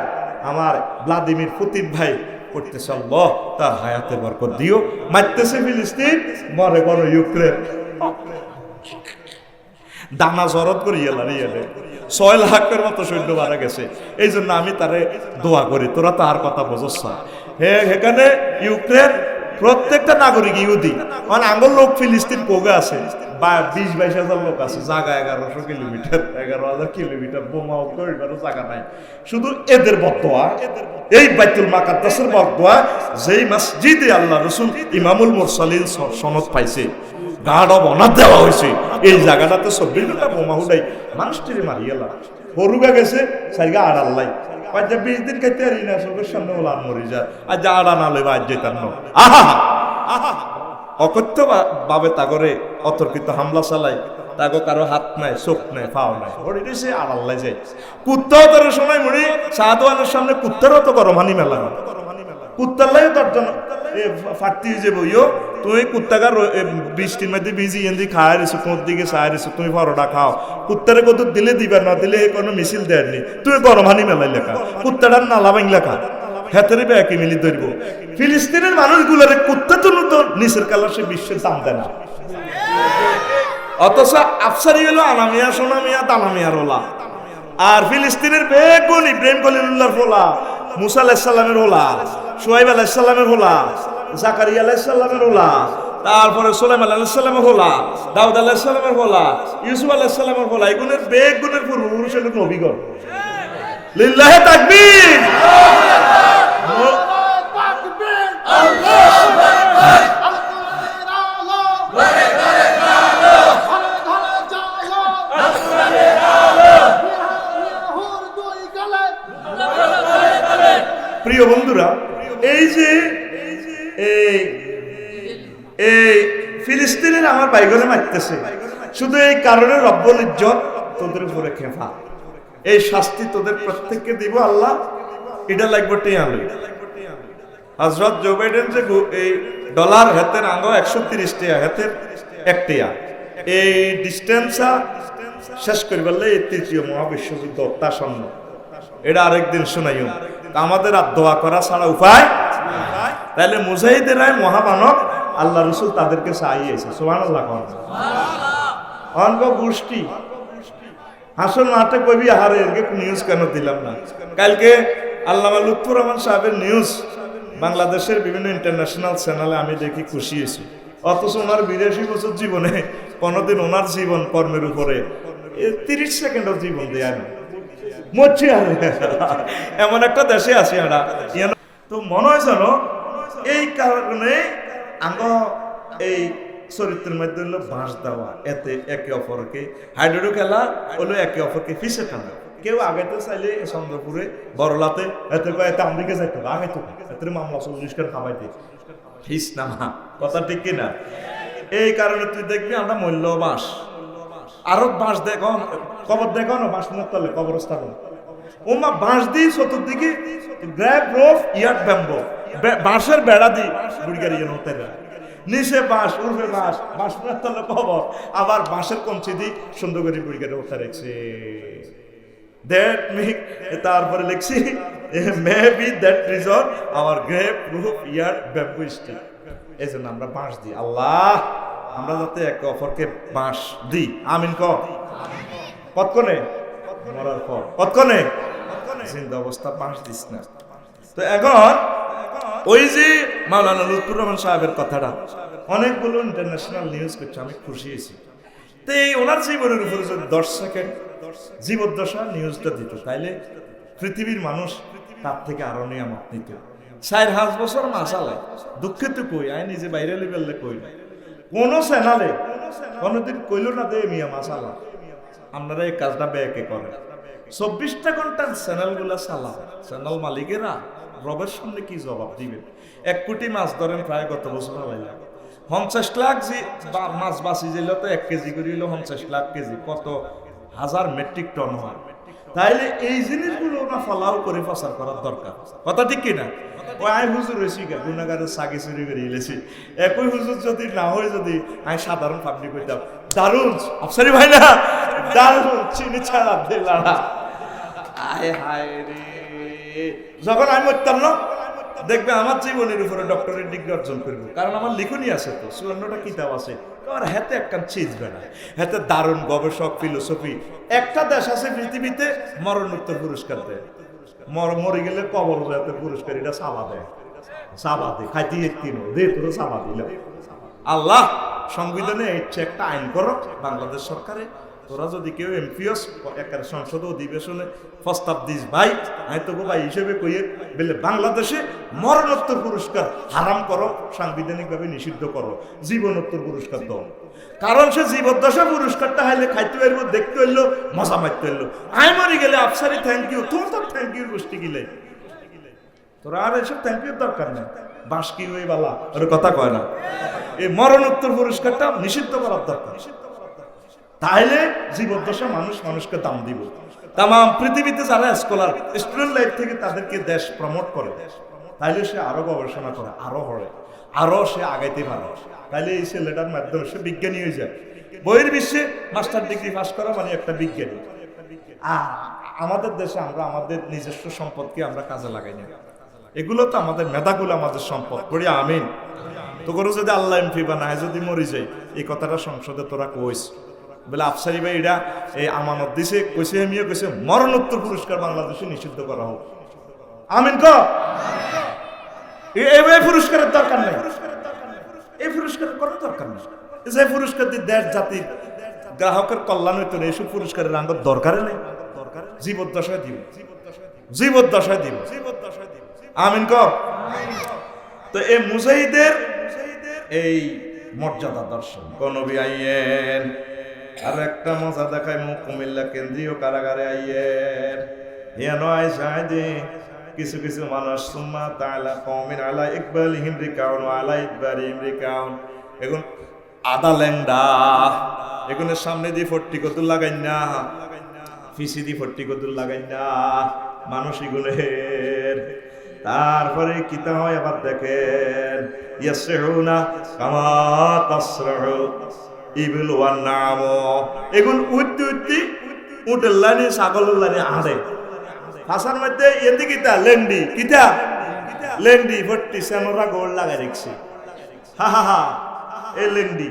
আমার ভ্লাদিমির পুতিন ভাই করতেছে, আল্লাহ তার হায়াতে বরকত দিও। মারতেছে ফিলিস্তিন, মরে বড় ইউক্রেন। দানা জরত করে ইয়েলে ৬ লাখের মতো সৈন্য মারা গেছে। এই জন্য আমি তারে দোয়া করি, তোরা তো আর কথা বোঝস না। এখানে ইউক্রেন প্রত্যেকটা নাগরিক ইহুদি, মানে আঙ্গুল লোক ফিলিস্তিন কোগে আছে ২০-২২ হাজার লোক আছে, জায়গা ১১০০ কিলোমিটার, ১১,০০০ কিলোমিটার, বোমা করিবারও জায়গা নাই। শুধু এদের বদদোয়া, এই বাইতুল মাকাদ্দাসের বদদোয়া, যেই মসজিদে আল্লাহ রাসূল ইমামুল মুরসালিন সনদ পাইছে, গাঢ় বনা দেওয়া হয়েছে, এই জায়গাটাতে ২৪ ঘন্টা বোমা উঠাই মানুষটিরে মারিয়েলা। হরুগা গেছে সাইগা আর আল্লাহ ২০ দিন খাইতে পারি না, চোখের সামনে ওলা মরি যায়। আর যা আড়া না লইবা আজ যেতাম না। আহা অকথ্য ভাবে তাগরে অতর্কিত হামলা চালাই, তাগো কারো হাত নাই, চোখ নাই, পাও নাই, হরিটি সে আর আল্লাহ যায়। কুত্তাও তার সময় মরি শাহদওয়ানের সামনে কুত্তারও তো গরম হানি মেলা, কুত্তার দর্জন ফাটতি যে বইও তুমি কুত্তাকার বৃষ্টির মধ্যে ভিজি এনে খায় রেছো, কোন দিকে চায় রেছো, তুমি পরোটা খাও, কুত্তারে কত দিলে দিবার না দিলে কোনো মিছিল দেয়নি, তুমি গরম হানি মেলাই লেখা, কুত্তাটার নালা ভাঙ লেখা হেতেরে ব্যাকে মিলি ধরবো। ফিলিস্তিনের মানুষগুলোরে কুত্তা তো নিচের কালার সে বিশ্বের দাম দেয় না, অথচ আফসারি হলো আনামিয়া, সোনামিয়া, দানামিয়ার ওলা। আর ফিলিস্তিনের বেগুন ইব্রাহিম খলিলুল্লাহর ফোলা, মুসা আলাইহিস সালামের ওলা, শুআইব আলাইহিস সালামের ওলা, জাকারিয়া আলাইহিস সালামের ওলা, তারপরে সুলাইমান আলাইহিস সালামের ওলা, দাউদ আলাইহিস সালামের ওলা, ইউসুফ আলাইহিস সালামের ওলা। এগুলোর বেগুনের পূর্বপুরুষ হলো নবীগণ। লিল্লাহি তাকবীর, আল্লাহু আকবার, আল্লাহু আকবার। প্রিয় বন্ধুরা, এই যে এই এই ফিলিস্তিনের আমার ভাইগণে মারতেছে, শুধু এই কারণে রব্বুল ইজ্জত তোদের উপরে খেফা, এই শাস্তি তোদের প্রত্যেককে দিব আল্লাহ। এটা লাগবে টিয়ালো। হযরত জো বাইডেন যে এই ডলার হাতের আঙ্গ 130 টাকা হাতের 1 টাকা, এই ডিস্টেন্সা শেষ করি বললে এই তৃতীয় মহাবিশ্বযুদ্ধ অত্যাসন্ন। এটা আরেকদিন শোনাইও। আমাদের আর দোয়া করা ছাড়া উপায়। তাহলে মুজাহিদেরাই মহামানব, আল্লাহ রসুল তাদেরকে চাইয়েছে। সুবহানাল্লাহ। অনক গোষ্ঠী হাসন মাঠে কবি আহারে নিউজ কেন দিলাম না। কালকে আল্লামা লুৎফুর রহমান সাহেবের নিউজ বাংলাদেশের বিভিন্ন ইন্টারন্যাশনাল চ্যানেলে আমি দেখি খুশি হয়েছি। অথচ ওনার 82 বছর জীবনে কোনোদিন ওনার জীবন কর্মের উপরে 30 সেকেন্ডের জীবন দেয় না। মরছি আর এমন একটা দেশে আছি আমরা। তো মনে হয় জানো এই কারণে আঙ্গ এই চরিত্রের মধ্যে হলো বাঁশ দেওয়া, এতে একে অপরকে হাইড্রো খেলা হলো একে অপরকে পিছে টানা। কেউ আগাইতে চাইলে চন্দ্রপুরে বড়লাতে এতে এতে আমেরিকা যাইতে হবে, আগাইতে এতে মামলা 40 করে খাবাইতে ফিস না। কথা ঠিক কিনা? এই কারণে তুই দেখবি আমরা মূল্য বাঁশ, আরো বাঁশ দেখো, কবর দেখো না, বাঁশ তলে কবরস্থান ওমা বাঁশ দিই চতুর্দিকে গ্র্যাব রোফ ইয়ার্ড ব্যাম্বো, বাঁশের বেড়া দিই বুড়িগাড়ি যেন হতে যায় নিচে বাঁশ উর্ফে বাঁশ, বাঁশ তলে কবর, আবার বাঁশের কঞ্চি দিই সুন্দর করে বুড়িগাড়ি হতে রেখেছে। তারপরে লিখছি maybe that reason our grave proof yard bamboo stick. এই জন্য আমরা বাঁশ দিই। আল্লাহ আমরা যাতে একে অপরকে বাঁশ দিই। আমিন ক কতক্ষণে মরার পর, কতক্ষণে জিন্দা অবস্থা বাঁশ দিস না। তো এখন ওই যে মাওলানা লুৎফুর রহমান সাহেবের কথাটা অনেকগুলো ইন্টারন্যাশনাল নিউজ করছে, আমি খুশি হয়েছি। তো এই ওনার জীবনের উপরে যদি 10 সেকেন্ড জীবদ্দশা নিউজটা দিত, তাইলে পৃথিবীর মানুষ তার থেকে আরো নিয়ামত নিত। 4-5 বছর মাসালে দুঃখিত কই আই নিজে বাইরে লেভেলে কই না, কোন চ্যানেলে কোনদিন কইল না দে মিয়া মাসালা। আপনারা এই কাজটা ব্যাকে করেন। 24টা ঘন্টার চ্যানেলগুলা চালান, চ্যানেল মালিকেরা রবের সামনে কি জবাব দিবেন? 1 কোটি মাছ ধরেন প্রায় গত বছর হালাইলাম, 50 লাখ মাছ বাঁচি যেল তো 1 কেজি করিল 50 লাখ কেজি, কত হাজার মেট্রিক টন হয়। তাইলে এই জিনিসগুলো না ফলাও করে প্রচার করার দরকার। কথা ঠিক কিনা? ওই আই হুজুর হয়েছি গুণাগারের সাগি চুরি করে ইলেছি, একই হুজুর যদি না হয়, যদি আমি সাধারণ পাবলিক হইতাম, দারুণ আফসারি ভাই না, দারুণ চিনি ছাড়া দিলাম। আয় হায় রে, যখন আমি মরতাম না দেখবে আমার জীবনের উপরে ডক্টরেট ডিগ্রি অর্জন করবো, কারণ আমার লিখনই আছে তো 54টা কিতাব আছে। আর হাতে একটা চিজ বেড়ায়, হাতে দারুণ গবেষক ফিলোসফি। একটা দেশ আছে পৃথিবীতে মরণোত্তর পুরস্কার দেয়, মরে গেলে কবর যাতে পুরস্কার, এটা চাবা দেয়, চাবা দে খাইতে দে তোর চাবা দিল। আল্লাহ সংবিধানে একটা আইন করো বাংলাদেশ সরকারে, তোরা যদি কেউ এমপিএস একটা সংসদ অধিবেশনে প্রস্তাব দিস ভাই, আমি তো ভাই হিসেবে কইয়ে বলে বাংলাদেশে মরণোত্তর পুরস্কার হারাম করো, সাংবিধানিক ভাবে নিষিদ্ধ করো, জীবনোত্তর পুরস্কার দাও। কারণ সে জীবদ্দশা পুরস্কারটা হাইলে খাইতে পারবো, দেখতে হইলো, মজা মারতে হইলো। আমি মরি গেলে আফসারি থ্যাংক ইউ, তোমার তো থ্যাংক ইউর গোষ্ঠী গিলে, তোরা আর এসব থ্যাংক ইউর দরকার নেই। বাঁশ কি হয়ে বালা ওর কথা কয় না, এই মরণোত্তর পুরস্কারটা নিষিদ্ধ করার দরকার। তাইলে জীবদ্দশা মানুষ মানুষকে দাম দিব। তাম পৃথিবীতে যারা স্কলার স্টুডেন্ট লাইফ থেকে তাদেরকে দেশ প্রমোট করে, তাইলে সে আরো গবেষণা করে, আরো হরে, আরো সে আগাইতে পারে। তাইলে এই ছেলেটার মাধ্যমে সে বিজ্ঞানী হয়ে যায়। বইয়ের বিশ্বে মাস্টার ডিগ্রি পাস করা মানে একটা বিজ্ঞানী। আমাদের দেশে আমরা আমাদের নিজস্ব সম্পদকে আমরা কাজে লাগাই না। এগুলো তো আমাদের মেধাগুলো আমাদের সম্পদ। করি আমিন। তো করো যদি আল্লাহ এমপি বানায় যদি মরি যাই, এই কথাটা সংসদে তোরা কইস বলে আফসারি ভাই এটা এই আমানত দিছে, কইছে আমিও কইছে মরণোত্তর পুরস্কার বাংলাদেশে নিষিদ্ধ করা হোক। আমিন ক এই পুরস্কারের দরকার নেই, এই পুরস্কারের কোনো দরকার নেই। যে পুরস্কার দিয়ে দেশ জাতির গ্রাহকের কল্যাণ হইতো না, এইসব পুরস্কারের আঙ্গ দরকার নেই। জীবদ্দশায় দিব, জীবদ্দশায় দিব, আমিন ক। তো এই মুজাহিদের এই মর্যাদা দর্শন কোন নবী আইয়েন। আর একটা মজা দেখায়, কুমিল্লা কেন্দ্রীয় কারাগারে আইয়েন, হিয়ানো আইসায় যে কিছু কিছু মানুষ সুম্মা তাআলা কওমিন আলা ইকবালিহিম রিকাউন ওয়া আলা ইদবারিহিম রিকাউন, এখন আদা ল্যাংডা, এগুলোর সামনে দিয়ে ফট্টি কতুল লাগাই না, পিছি দিয়ে ফট্টি কতুল লাগাই না মানুষ এগুলোর। তারপরে কিতা হয় আবার দেখেন, ইয়াসহুনা কামা তাসরাউল ইবিল ওয়ান নাম, এগুলো উঠতে উঠতে উটের লাইনে ছাগলের লাইনে আড়ে ভাষার মধ্যে এতে কিতা লেন্ডি, কিতা লেন্ডি ফট্টি সেনরা গোল লাগাই রেখছে, হা হা হা এ লেন্ডি।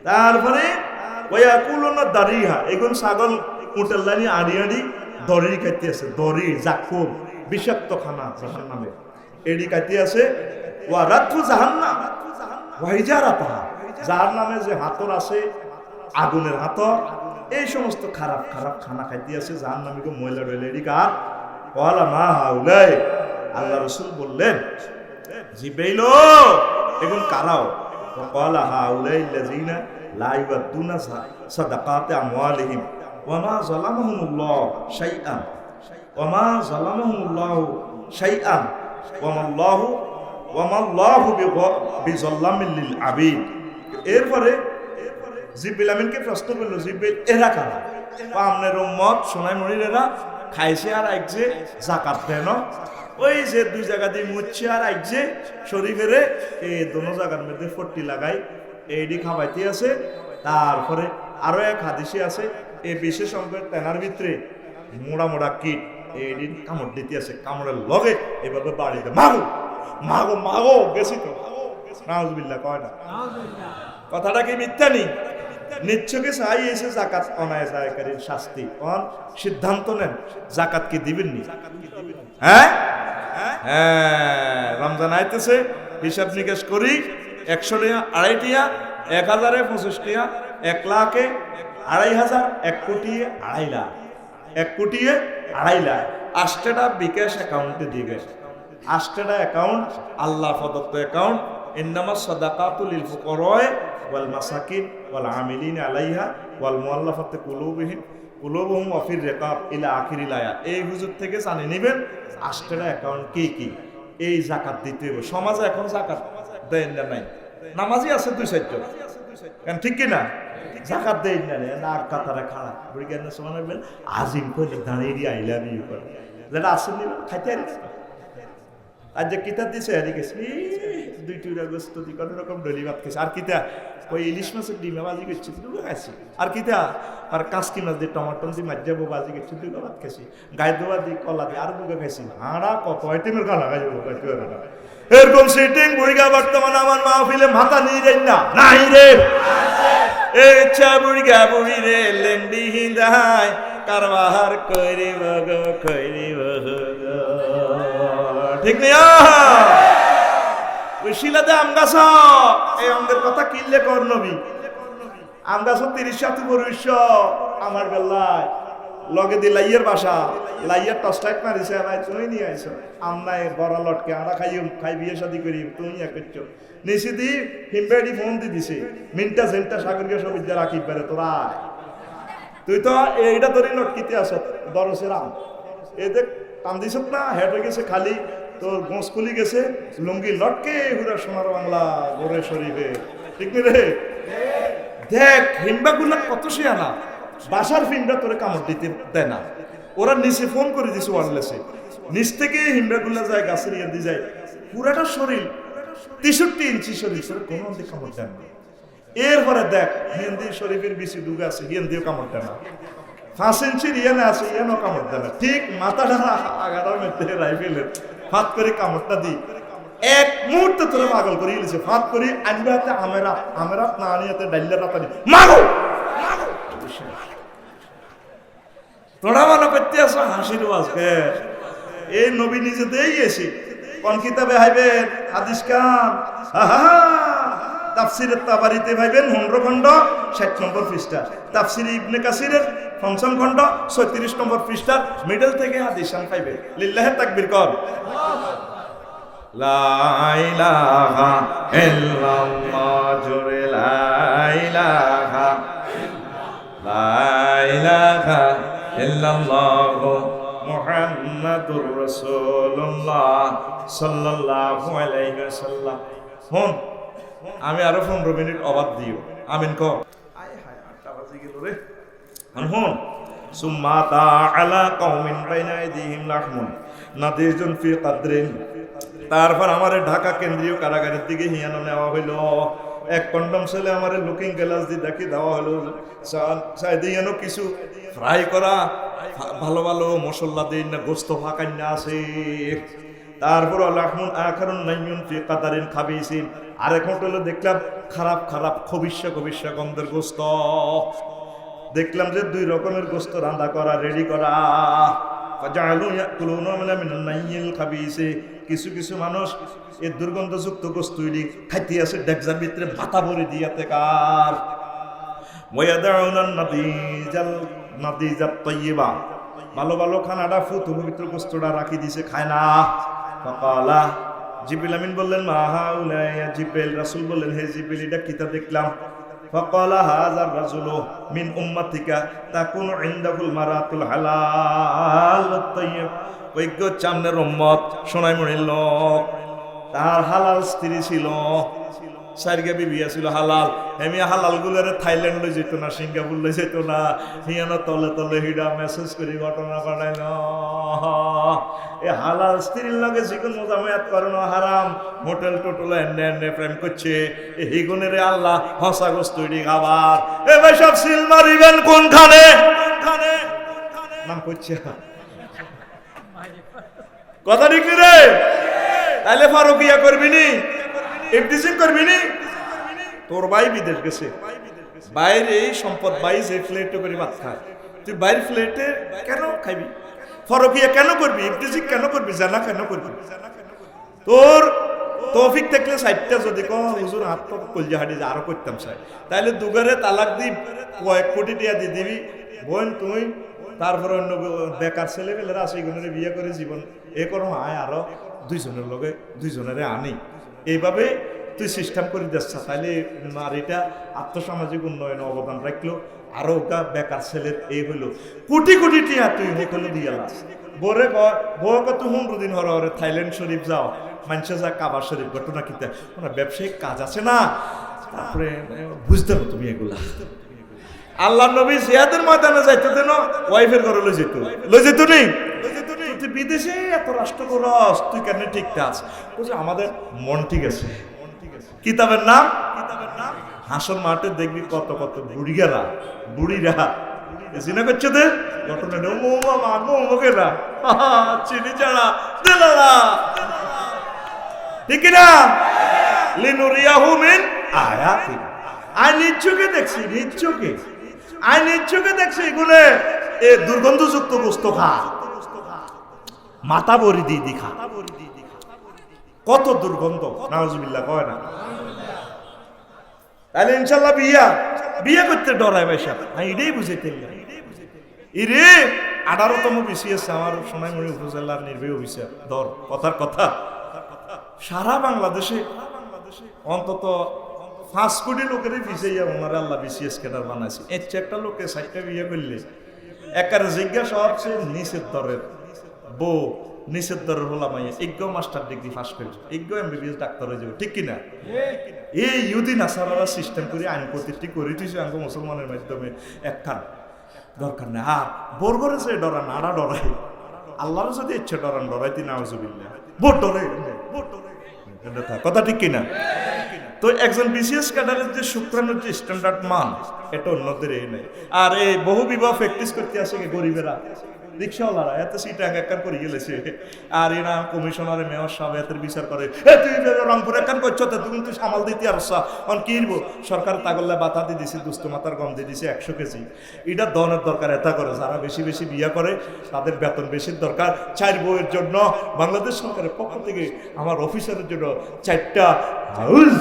তারপরে ওয়াকুলুনা দারিহা, এখন ছাগল উটের লাইনে আড়ি আড়ি দড়ি খাইতে আছে, দড়ি জাকুম বিষাক্ত খানা জাহান নামে এডি খাইতে আছে। ওয়া রাতু জাহান্নাম ওয়াইজারাতাহা, যার নামে যে হাতর আছে আগুনের হাতর, এই সমস্ত খারাপ খারাপ খানা খাইতে আছে জাহান নামীকে ময়লা রইলে এডি কার ওয়ালা মা হাউলাই। আল্লাহ রাসূল বললেন জিব্রাইল এখন কারাও, ওয়ালা হাউলাই লাযিনা লা ইউদ্দুনা সাদাকাত আমওয়ালিহিম ওয়া মা যালামাহুমুল্লাহ শাইআন ওয়া মা যালামাহুমুল্লাহ শাইআন ওয়া মাল্লাহু বিযাল্লামিল লিল আবিদ। এরপরে জিব্রাইল আমিনকে প্রশ্ন করলো, জিব্রাইল এরা কারা? আপনার উম্মত সোনাই মনিরেরা খাইছে আর আইছে যাকাত দেন, ওই যে দুই জায়গা দিয়ে মুচ্ছে আর আইছে শরীফেরে এই দোনো জায়গার মধ্যে ফট্টি লাগাই এইডি খাওয়াইতে আছে। তারপরে আরো এক হাদিসে আছে এই বিশেষ অঙ্কের তেনার ভিতরে মোড়া মোড়া কিট এইডি কামড় দিতে আছে, কামড়ের লগে এভাবে বাড়িতে মাগো মাগো মাগো গেছি তো নাউজুবিল্লাহ কয় না, কথাটা কি মিথ্যা নেই? নিচ্ছকে চাই এসে জাকাত অনায় জায়কারীর শাস্তি কোন সিদ্ধান্ত নেন, জাকাত কি দিবেন নি? হ্যাঁ হ্যাঁ, রমজান আইতেছে, হিসাব নিকেশ করি 100 টাকা 2.5 টিয়া, 1000-এ 25 টিয়া, 1 লাখে 2,500, 1 কোটিয়ে 2.5 লাখ, 1 কোটিয়ে 2.5 লাখ। 8টা বিকাশ অ্যাকাউন্টে দিবে, 8টা অ্যাকাউন্ট আল্লাহ প্রদত্ত অ্যাকাউন্ট। ইন্নামাস সাদাকাতু লিল ফুকারায়ে ওয়াল মাসাকিন ওয়াল আমিলিন আলাইহা ওয়াল মুআল্লাফাতি কুলুবুহুম ওয়া ফির রিকাব ইলা আখিরিল আয়াত। এই হুজুর থেকে জানিয়ে নেবেন 8টা অ্যাকাউন্ট কি কি এই জাকাত দিতে হবে। সমাজে এখন জাকাত দেন না, নাই নামাজি আছে 2-4 জন, কেন ঠিক কি না? জাকাত দেন না, না কাতারে খাড়া বুড়িগানের সমান বলবেন আজিম করে দাঁড়িয়ে দিয়ে আইলা বিয়ে করে যেটা আসেন খাইতে আর আজ যে কিতাব দিছে হারি গেছে 2 আগস্ট দি কোন রকম ডলি ভাত খেয়েছে, আর কিতা ওই ইলিশ মাছের ডিমে বাজি গেছে দুটো খাইছি, আর কিতা আর কাঁচকি মাছ দিয়ে টমাটো দিয়ে মাঝাবো বাজি গেছে দুটো ভাত খেয়েছি, গায়ে দোয়া দিয়ে কলা দিয়ে আর দুটো খাইছি। হাঁড়া কত আইটেমের খানা খাই যাবো এরকম সিটিং বুড়িগা বর্তমানে আমার মাহফিলে মাথা নিয়ে যাই না নাই রে ইচ্ছা বুড়িগা বুড়ি রে লেন্ডি হিন্দায় কারবার করিব গো করিব গো, ঠিক নেই? ওই শিলাতে আম গাছ, এই অঙ্গের কথা কিনলে কর নবী, আম গাছ 30-40 আমার বেলায় লগে দি লাইয়ের বাসা, লাইয়ের টসলাইট মারিছে ভাই তুমি নিয়ে আইছো, আমনাই বড় লটকে আমরা খাই বিয়ে শাদি করি তুমি করছো নিশি দি হিমবেডি ফোন দি দিছে মিনটা সেন্টা সাগরকে সব ইজ্জা রাখি পারে তোরা, তুই তো এইটা ধরে লটকিতে আসো দরসের আম এতে টান দিছ না, হেড হয়ে গেছে খালি তোর গোঁস খুলি গেছে, লুঙ্গি লটকে হুরা সোনার বাংলা গোরে শরীফে, ঠিক নি রে? দেখ হিম্বাগুলা কত সে আনা, বাসার ফিনটা তোরে কামড় দিতে দেয় না, ওরা নিচে ফোন করে দিছে ওয়ারলেসে, নিচ থেকে হিম্বাগুলা যায় গাছের ইয়ে দিয়ে যায়, পুরাটা শরীর 63 ইঞ্চি শরীর, কোনো অন্তে কামড় দেয় না। এরপরে দেখ হিন্দি শরীফের বেশি ডুবে আছে, হিন্দিও কামড় দেয় না, 5 ইঞ্চির ইয়ানে আছে ইয়ানও কামড় দেয় না, ঠিক মাথাটা আগাটার মধ্যে রাইফেলের ফাঁত করে কামড়টা দিই, এক মুহূর্তে তোরা পাগল করে গেছে, ফাঁত করে আনবে হাতে আমেরা না আনি হাতে ডাইলের রাতানি মাগো, তোরা মনে করতে আসো হাসির আজকে এই নবী নিজেতেই এসে কোন কিতাবে হাইবেন হাদিস কান তাফসিরের তাবারিতে ভাইবেন 15 খণ্ড 60 নম্বর পৃষ্ঠা, তাফসিরে ইবনে কাসিরের 55 খণ্ড 36 নম্বর পৃষ্ঠা, মিডল থেকে হাদিস শান পাইবে। লিল্লাহি তাকবীর কর, লা ইলাহা ইল্লাল্লাহ জোরে লা ইলাহা লা ইলাহা ইল্লাল্লাহ মুহাম্মাদুর মুহাম্মাদুর রাসূলুল্লাহ সাল্লাল্লাহু আলাইহি ওয়াসাল্লাম। হন আমি আরো 15 মিনিট অবাদ দিও, আমিন ক। আয় হায় 8টা বাজে গেল রে। হন সুম্মা তাআলা কওমিন বাইনা আইদিহিম লাহমুন নাদিজুন ফি কদরিন। তারপর আমারে ঢাকা কেন্দ্রীয় কারাগারের দিকে হিয়ানো নেওয়া হইলো। এক কন্ডম ছেলে আমারে লুকিং গ্লাস দিয়ে দেখি দেওয়া হলো। সাইদিয়ানো কিছু ফ্রাই করা ভালো ভালো মশলা দিন না, গোস্ত ফাঁকাই না আছে। তারপর লাহমুন আখারুন নাইয়ুন ফি কাদারিন খাবিসিন। আরেক হোটেলে দেখলাম খারাপ খারাপ খবিষ্যা খবিষ্যা গন্ধের গোস্ত। দেখলাম যে 2 রকমের গোস্ত রান্না করা, রেডি করা। ফাজালু ইয়াকুলুনা মিনাল নাইয়িল খাবিসি। কিছু কিছু মানুষ এই দুর্গন্ধযুক্ত গোস্ত খাইতে আছে ডেকজার ভিতরে মাথা ভরে দিয়াতে কার। ওয়াদাউনা নাদিজাত তাইয়্যিবা। ভালো ভালো খানাটা ফুত পবিত্র গোস্তটা রাখি দিছে, খায় না। ফাকালা জিবরিল আমিন বললেন মা হাউলা ইয়া জিবরিল। রাসূল বললেন হে জিবরিল এটা কিতা দেখলাম। ফাকালা হাযার রাজুলু মিন উম্মাতিকা তাকুনু ইনদাহুল মারাতুল হালাল তাইয়্যিব। ওইগ চামনের উম্মত সোনাই মনির লোক, তার হালাল স্ত্রী ছিল, 4 বিবি ছিল হালাল। এমি হালাল গুলোরে থাইল্যান্ড লই যেত না, সিঙ্গাপুর লই যেত না, হিয়ানো তলে তলে হিডা মেসেজ করি ঘটনা ঘটাইল। এ হালাল স্ত্রীর লগে জিকুন মোজামায়াত করানো হারাম। হোটেল টোটেল এনে এনে প্রেম করছে। এ হিগুনেরে আল্লাহ হসা গোস্ত খাবার। এ ভাই সব সিল মারিবেন কোনখানে নাম করছে কথা ঠিক রে। তাইলে ফারুকিয়া করবি নি, ইফতিজিং করবি নি। তোর ভাই বিদেশ গেছে, বাইরে এই সম্পদ ভাই যে ফ্লেটে করে ভাত খায়, তুই বাইরের ফ্লেটে কেন খাইবি? ফারুকিয়া কেন করবি? ইফতিজিং কেন করবি? জানা কেন করবি? তোর তৌফিক থাকলে 60টা যদি কো হুজুর হাত তো কলজা হাড়ি আরো করতাম চাই, তাইলে দুগারে তালাক দি কয়েক কোটি টাকা দিয়ে দিবি বোন তুই। তারপরে অন্য বেকার ছেলে পেলেরা আছে এগুলোরে বিয়ে করে জীবন এ করো, আয় আরো 2 জনের লগে 2 জনেরে আনি। এইভাবে তুই সিস্টেম করে দিচ্ছ। তাইলে নারীটা আর্থসামাজিক উন্নয়নে অবদান রাখলো। আরো ওটা বেকার ছেলের এই হইলো কোটি কোটি টিয়া তুই হোটেলে দিয়ে লাস। বোরে বউ কত 15 দিন হরে থাইল্যান্ড শরীফ যাও, মানুষে যা কাবা শরীফ ঘটনা কিতা ওনার ব্যবসায়িক কাজ আছে না। তারপরে বুঝতে পারো তুমি এগুলা। আল্লাহ নবী জিয়াদের ময়দানে যাইতে দেন, ওয়াইফের ঘরে লই যেত নেই। তুই বিদেশে এত রাষ্ট্র করস, তুই কেন ঠিক আছ? বলছে আমাদের মন ঠিক আছে। কিতাবের নাম হাসন মাঠে দেখবি কত কত বুড়িরা জিনা করছে দে ঘটনা মুখেরা চিনি ছাড়া দিলারা ঠিক না। লিনুরিয়াহু মিন আয়াতিনা। আই নিজ চোখে দেখছি, নিজ চোখে দেখছি এগুলো এ দুর্গন্ধযুক্ত গোস্ত খা, মাথা ভরি দি খা। কত দুর্গন্ধ, নাউজুবিল্লাহ কয় না। তাহলে ইনশাল্লাহ বিয়ে করতে ডরায় ভাই সাহেব। আমি এটাই বুঝাইতে ইরে 18তম বিসিএস আমার সোনাইমুড়ি উপজেলার নির্বাহী অফিসার ধর কথার কথা। সারা বাংলাদেশে অন্তত 5 কোটি লোকের পিছিয়ে ওনারা আল্লাহ বিসিএস ক্যাডার বানাইছে। এর একটা লোকে 60টা বিয়ে করলে একার জিজ্ঞাসা হচ্ছে নিচের দরের বউ, নিচের দরের হলাম ইজ্ঞ মাস্টার ডিগ্রি পাস করেছে, ইজ্ঞ এমবিবিএস ডাক্তার হয়ে যাবে, ঠিক কিনা? এই ইহুদি নাসারারা সিস্টেম করে আইন প্রতিষ্ঠিত করে দিয়েছে আঙ্গ মুসলমানের মাধ্যমে একখান দরকার নেই। আর বর্গরে যে ডরান আড়া ডরাই, আল্লাহর যদি ইচ্ছে ডরান ডরাইতি নাউজুবিল্লাহ ভোট ডরে কথা ঠিক কিনা? তো একজন বিসিএস ক্যাডারের যে শুক্রাণুর যে স্ট্যান্ডার্ড মান এটা অন্যদের এই নেই। আর এই বহু বিবাহ প্র্যাকটিস করতে আসে গরিবেরা, রিক্সাওয়ালারা এত সিট একার করে গেলেছে। আর এরা কমিশনার মেয়র সাহেব এতের বিচার করে তুই রংপুর একান করছো তুই কিন্তু সামাল দিতে আর কি সরকার তাগল্লা বাতা দিয়ে দিছে, দুস্থ মাতার গম দিয়ে দিছে 100 কেজি। এটা দনের দরকার এটা করে যারা বেশি বেশি বিয়ে করে তাদের বেতন বেশির দরকার। 4 বউয়ের জন্য বাংলাদেশ সরকারের পক্ষ থেকে আমার অফিসারের জন্য 4টা হাউস।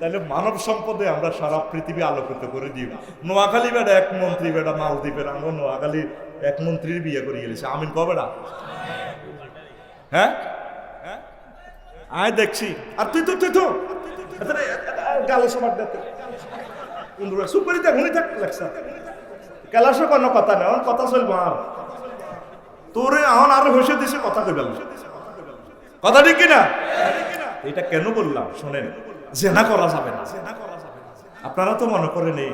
তাহলে মানব সম্পদে আমরা সারা পৃথিবী আলোকিত করে দিব। নোয়াখালী বেটা এক মন্ত্রী বেটা মালদ্বীপের আমরা নোয়াখালীর এক মন্ত্রীর বিয়ে করে গেলেছে। আমিন কবে না? হ্যাঁ আয় দেখছি। আর তুই তো গালো সবার সুপারিতে ঘুরে থাক লাগছে। কেলাসও কোনো কথা নেই, কথা চলবো। আর তোরে এখন আরো হইসে দিছে কথা কইবেন কথা ঠিক কিনা? এটা কেন বললাম শোনেন, জেনা করা যাবে না। আপনারা তো মনে করেন এই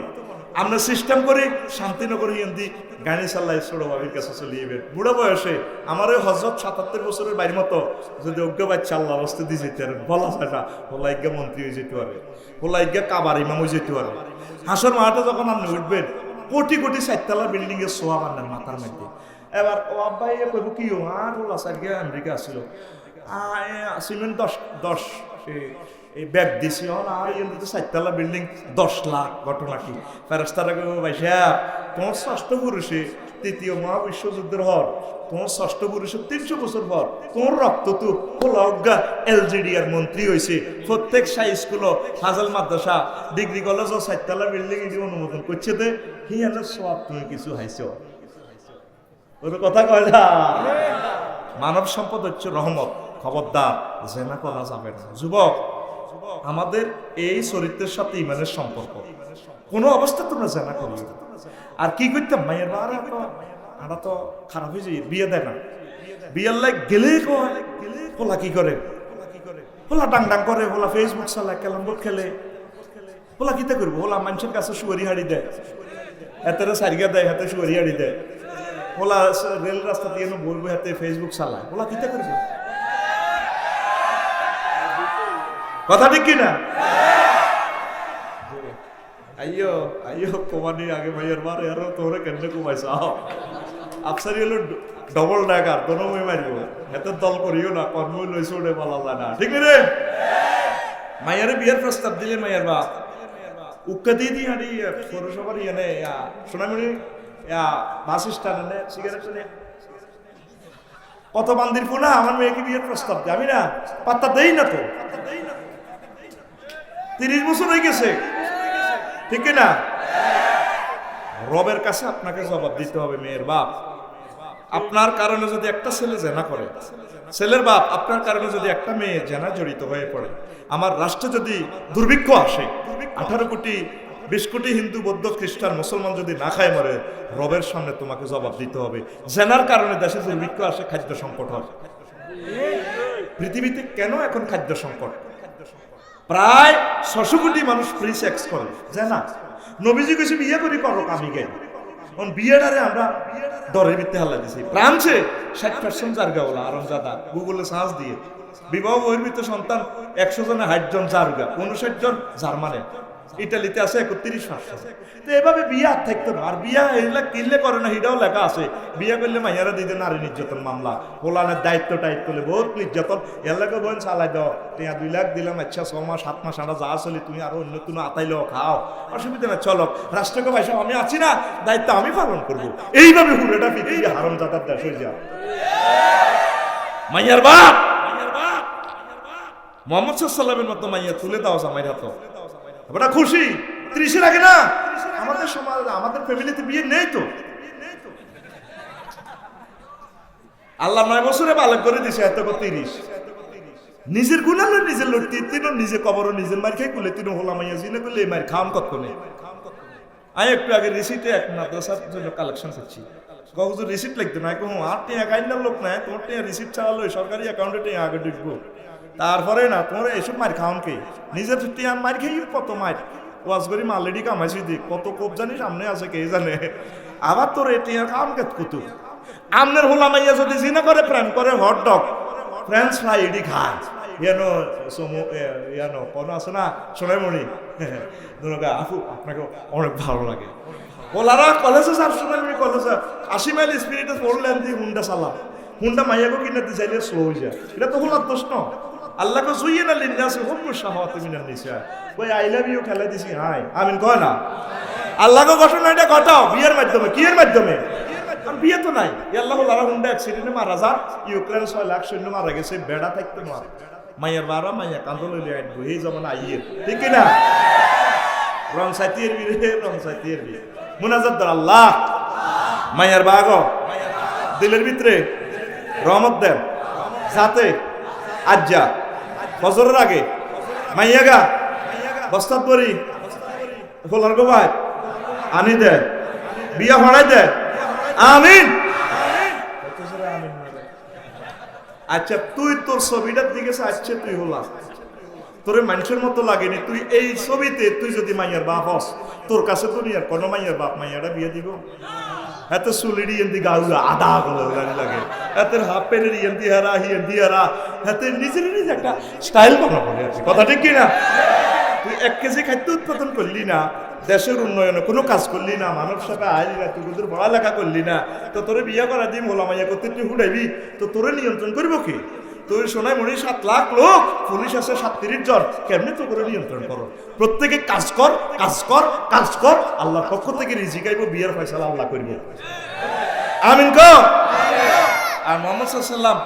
আমরা সিস্টেম করি শান্তিনগর হিন্দি গাড়ি চাল্লাই ছোট বাবির কাছে চলে যাবেন বুড়ো বয়সে। আমার ওই হজরত ৭৭ বছরের বাইর মতো যদি অজ্ঞ বাচ্চা আল্লাহ অবস্থা দিয়ে যেতে পারেন বলা যায় না। হোলাইজ্ঞা মন্ত্রী হয়ে যেতে পারে, হোলাইজ্ঞা কাবার ইমাম হয়ে যেতে পারে। হাসর মাঠে যখন আপনি উঠবেন কোটি কোটি 4তলা বিল্ডিং এর সোয়া বান্নার মাথার মধ্যে। এবার ও আব্বাই কইব কি আর হোলা সাইডে আমেরিকা আসছিল সিমেন্ট 10 এই ব্যাগ দিছি আর ইন্দিতে 4তলা বিল্ডিং 10 লাখ। ঘটনা কি? ফেরেশতারা কইব ভাইসা তোমার ষষ্ঠ পুরুষে ৩য় মহাবিশ্বযুদ্ধের হর, তোমার ষষ্ঠ পুরুষের 300 বছর পর তোমার রক্ত তো হোলাজ্ঞা এলজিডিআর মন্ত্রী হয়েছে। প্রত্যেক হাই স্কুল ফাজল মাদ্রাসা ডিগ্রি কলেজ 4তলা বিল্ডিং এটি অনুমোদন করছে দে হি এনে সব তুমি কিছু হাইছ ওর কথা কয় না। মানব সম্পদ হচ্ছে রহমত। খবরদার জেনা করা যাবে না। যুবক, আমাদের এই চরিত্রের সাথে ইমানের সম্পর্ক, কোনো অবস্থা তোমরা জেনা করিও। আর কি করতাম মায়ের বারা তো আমরা তো খারাপ হয়ে যাই, বিয়ে দেয় না। বিয়ের লাগ গেলে কয় হোলা কি করে, হোলা ডাং ডাং করে, হোলা ফেসবুক চালায়, ক্যালাম বোর্ড খেলে, হোলা কিতে করবো, হোলা মানুষের কাছে সুয়ারি হাড়ি দেয়, হাতে সারিগা দেয়, হাতে সুয়ারি হাড়ি দেয়, হোলা রেল রাস্তা দিয়ে বলবো হাতে ফেসবুক চালায়, হোলা কিতে করবো? কথা ঠিক কিনা? আইয়ো আইয়ো কোমানি আগে ভাইয়ের মার আর তোরে কেমনে কমাইছ আফসারি হলো ডবল ডাকার দোনো মই মারিব এত দল করিও না কর্ম লইছ ওরে বলা যায় না ঠিক রে। মায়ের বিয়ের প্রস্তাব দিলে মায়ের বাপ উক্কা দিয়ে দি আনি পৌরসভার এনে সোনামণি বাস স্ট্যান্ডে সিগারেট নিয়ে কত বান্দির ফোনা আমার মেয়েকে বিয়ের প্রস্তাব দেয়, আমি না পাত্তা দেই না তো। 30 বছর হয়ে গেছে ঠিক না? রবের কাছে আপনাকে জবাব দিতে হবে। মেয়ের বাপ আপনার কারণে যদি একটা ছেলে জেনা করে, ছেলের বাপ আপনার কারণে যদি একটা মেয়ে জেনা জড়িত হয়ে পড়ে, আমার রাষ্ট্রে যদি দুর্ভিক্ষ আসে, 18 কোটি 20 কোটি হিন্দু বৌদ্ধ খ্রিস্টান মুসলমান যদি না খায় মরে, রবের সামনে তোমাকে জবাব দিতে হবে। জেনার কারণে দেশে দুর্ভিক্ষ আসে, খাদ্য সংকট হয়। পৃথিবীতে কেন এখন খাদ্য সংকট? প্রায় 600 কোটি মানুষ ফ্রি সেক্স করে, জেনা। নবীজি কইছে বিয়ে করি করো আমি গে, কারণ বিয়েটারে আমরা দরের ভিত্তি হাল্লা দিছি। ফ্রান্সে 60% জারগা বলা আরামজাদা গুগলে সার্চ দিয়ে বিবাহ বহির ভিতরে সন্তান 100 জনে 60 জন জারগা, 59 জন জার্মানে, ইটালিতে আছে 31%। তো এভাবে বিয়ে আর থাকতো না। আর বিয়া এগুলা কিনলে করে না, হিটাও লেখা আছে বিয়ে করলে মাইয়ারা দিতে নারী নির্যাতন মামলা, পোলানের দায়িত্ব টাইট করলে বহুত নির্যাতন। এলাকা বোন চালাই দাও, 2 লাখ দিলাম, আচ্ছা 6 মাস 7 মাস আটা যা চলি, তুমি আরো অন্য কোনো আতাইলেও খাও, অসুবিধা না, চলো রাষ্ট্রকে ভাই আমি আছি না, দায়িত্ব আমি পালন করবো। এইভাবে হুড়েটা পৃথিবী হারামজাদার দেশ হয়ে যাও। মাইয়ার বাপ মোহাম্মদ সাল্লামের মতো মাইয়া তুলে দাও জামাইর হাত, ওটা খুশি। 30-এর আগে না আমাদের সমাজ, আমাদের ফ্যামিলিতে বিয়ে নেই তো। আল্লাহ 9 বছরে বালক করে দিছে, এত 30 নিজের গুণালো নিজের লোক, তিনও নিজে কবরও নিজের মার খেয়ে কুলে, তিনও হোলা মাইয়া জিনে করলে এই মার খাওয়ান কত নেই। আমি একটু আগে রিসিটে এক মাদ্রাসার জন্য কালেকশন করছি, কখন রিসিট লাগতো না, কখন আর টিয়া গাইলার লোক নাই, তোমার টিয়া রিসিট চাওয়ালো সরকারি অ্যাকাউন্টে টিয়া আগে ঢুকবো, তারপরে না তোমার এসব মার খাওয়ান কে, নিজের টিয়া মার খেয়ে কত মার ওয়াজ করি মালেডি কামাইছি দিক, কত কোপ জানি সামনে আছে কে জানে। আবার তোর টিয়া খাওয়ান কে কুতু আমনের হোলা মাইয়া যদি জিনা করে প্রেম করে হট ডগ ফ্রেঞ্চ ফ্রাই এডি খায়, ইয়ানো সমু ইয়ানো কোনো আছে না সোনাইমণি দুর্গা আপু আপনাকে অনেক ভালো লাগে। ওলারা কলেজে স্যার সোনাইমণি কলেজে 80 মাইল স্পিরিটে পড়লেন দিয়ে হুন্ডা চালা, হুন্ডা মাইয়াকে কিনাতে চাইলে স্লো হয়ে যায়, এটা তো হোলার দোষ ন। আল্লাহকে জুইয়ে না লিন্দাসে হুম্মু শাহাওয়াতু মিনান নিসা, ওই আই লাভ ইউ খেলা দিছি হাই আমিন কয় না। আল্লাহকে ঘটনা এটা ঘটাও বিয়ের মাধ্যমে, কি এর মাধ্যমে? আর বিয়ে তো নাই। আল্লাহ লারা হুন্ডা অ্যাক্সিডেন্টে মারা যান, ইউক্রেন 6 লাখ সৈন্য মারা গেছে, বেড়া থাকতে মার মাইয়ার বারা মাইয়া কান্দল লইলে আইবো এই যেমন আইয়ের, ঠিক কি না? রং সাইতির বিরে রং সাইতির বি মুনাজাত দর আল্লাহ মাইয়ার বাগ দিলের ভিতরে রহমত দেন, সাথে আজ্জা ফজরের আগে মাইয়াগা বস্তাত পরি ফলার গো ভাই আনি দে বিয়া হড়াই দে আমিন। আচ্ছা তুই তোর ছবিটার দিকে চাচ্ছে তুই হলা তোরে মানুষের মতো লাগেনি, তুই এই ছবিতে তুই যদি মাইয়ার বাপ হস, তোর কাছে তো নিয়ার কোনো মাইয়ার বাপ মাইয়াটা বিয়ে দিব? এত চুলির ইয়েন্দি গাউলা আদা গলার লাগে, এতের হাফ প্যান্টের ইয়েন্দি হারা হিয়েন্দি হারা, এতে নিজের নিজে একটা স্টাইল বানাবো আর কি, কথা ঠিক কিনা? তুই 1 কেজি খাদ্য উৎপাদন করলি না, দেশের উন্নয়নে কোনো কাজ করলি না, মানব সেবা আইলি না, তুই তোর পড়ালেখা করলি না, তো তোরে বিয়ে করা দিম হলাম মাইয়া করতে তুই হুড়াইবি, তো তোরে নিয়ন্ত্রণ করবো কি? তুই শোনাই মনে 7 লাখ লোক, পুলিশ আছে 37 জন, কেমনি তো করে নিয়ন্ত্রণ করো? প্রত্যেকে কাজ কর কাজ কর কাজ কর, আল্লাহর পক্ষ থেকে রিজিক আইব, বিয়ের ফয়সালা আল্লাহ করব। আমিন কর। আর মোহাম্মদ সাল্লাল্লাহু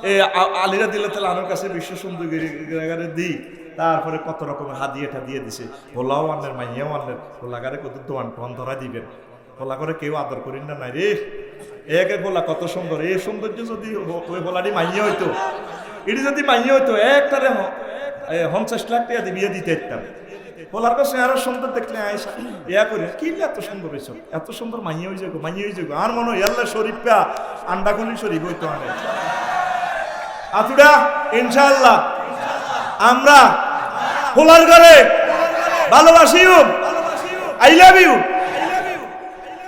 এই আলীরা দিলে তাহলে আমার কাছে বিশ্ব সুন্দরী দিই, তারপরে কত রকমের হাদিয়াটা দিয়ে দিছে, হোলাও আনের মাইয়াও আনের, হোলাগারে কত দোয়ান টোয়ান ধরা দিবেন, হোলা করে কেউ আদর করিন না নাই রে, এক এক হোলা কত সুন্দর, এই সৌন্দর্য যদি ওই হোলাটি মাইয়া হইতো, এটি যদি মাইয়া হইতো একটারে 50 লাখ টাকা দিয়ে দিতে ইত্যাম। হোলার কাছে আরো সুন্দর দেখলে আয়সা ইয়া করে কি এত সুন্দর হয়েছ, এত সুন্দর মাইয়া হয়ে যাবো, মাইয়া হয়ে যাবো, আর মনে হয় আল্লাহ শরীফা আন্ডাগুলি শরীফ হইতো অনেক আতুডা। ইনশাআল্লাহ আমরা হোলার ঘরে ভালোবাসি, আই লাভ ইউ।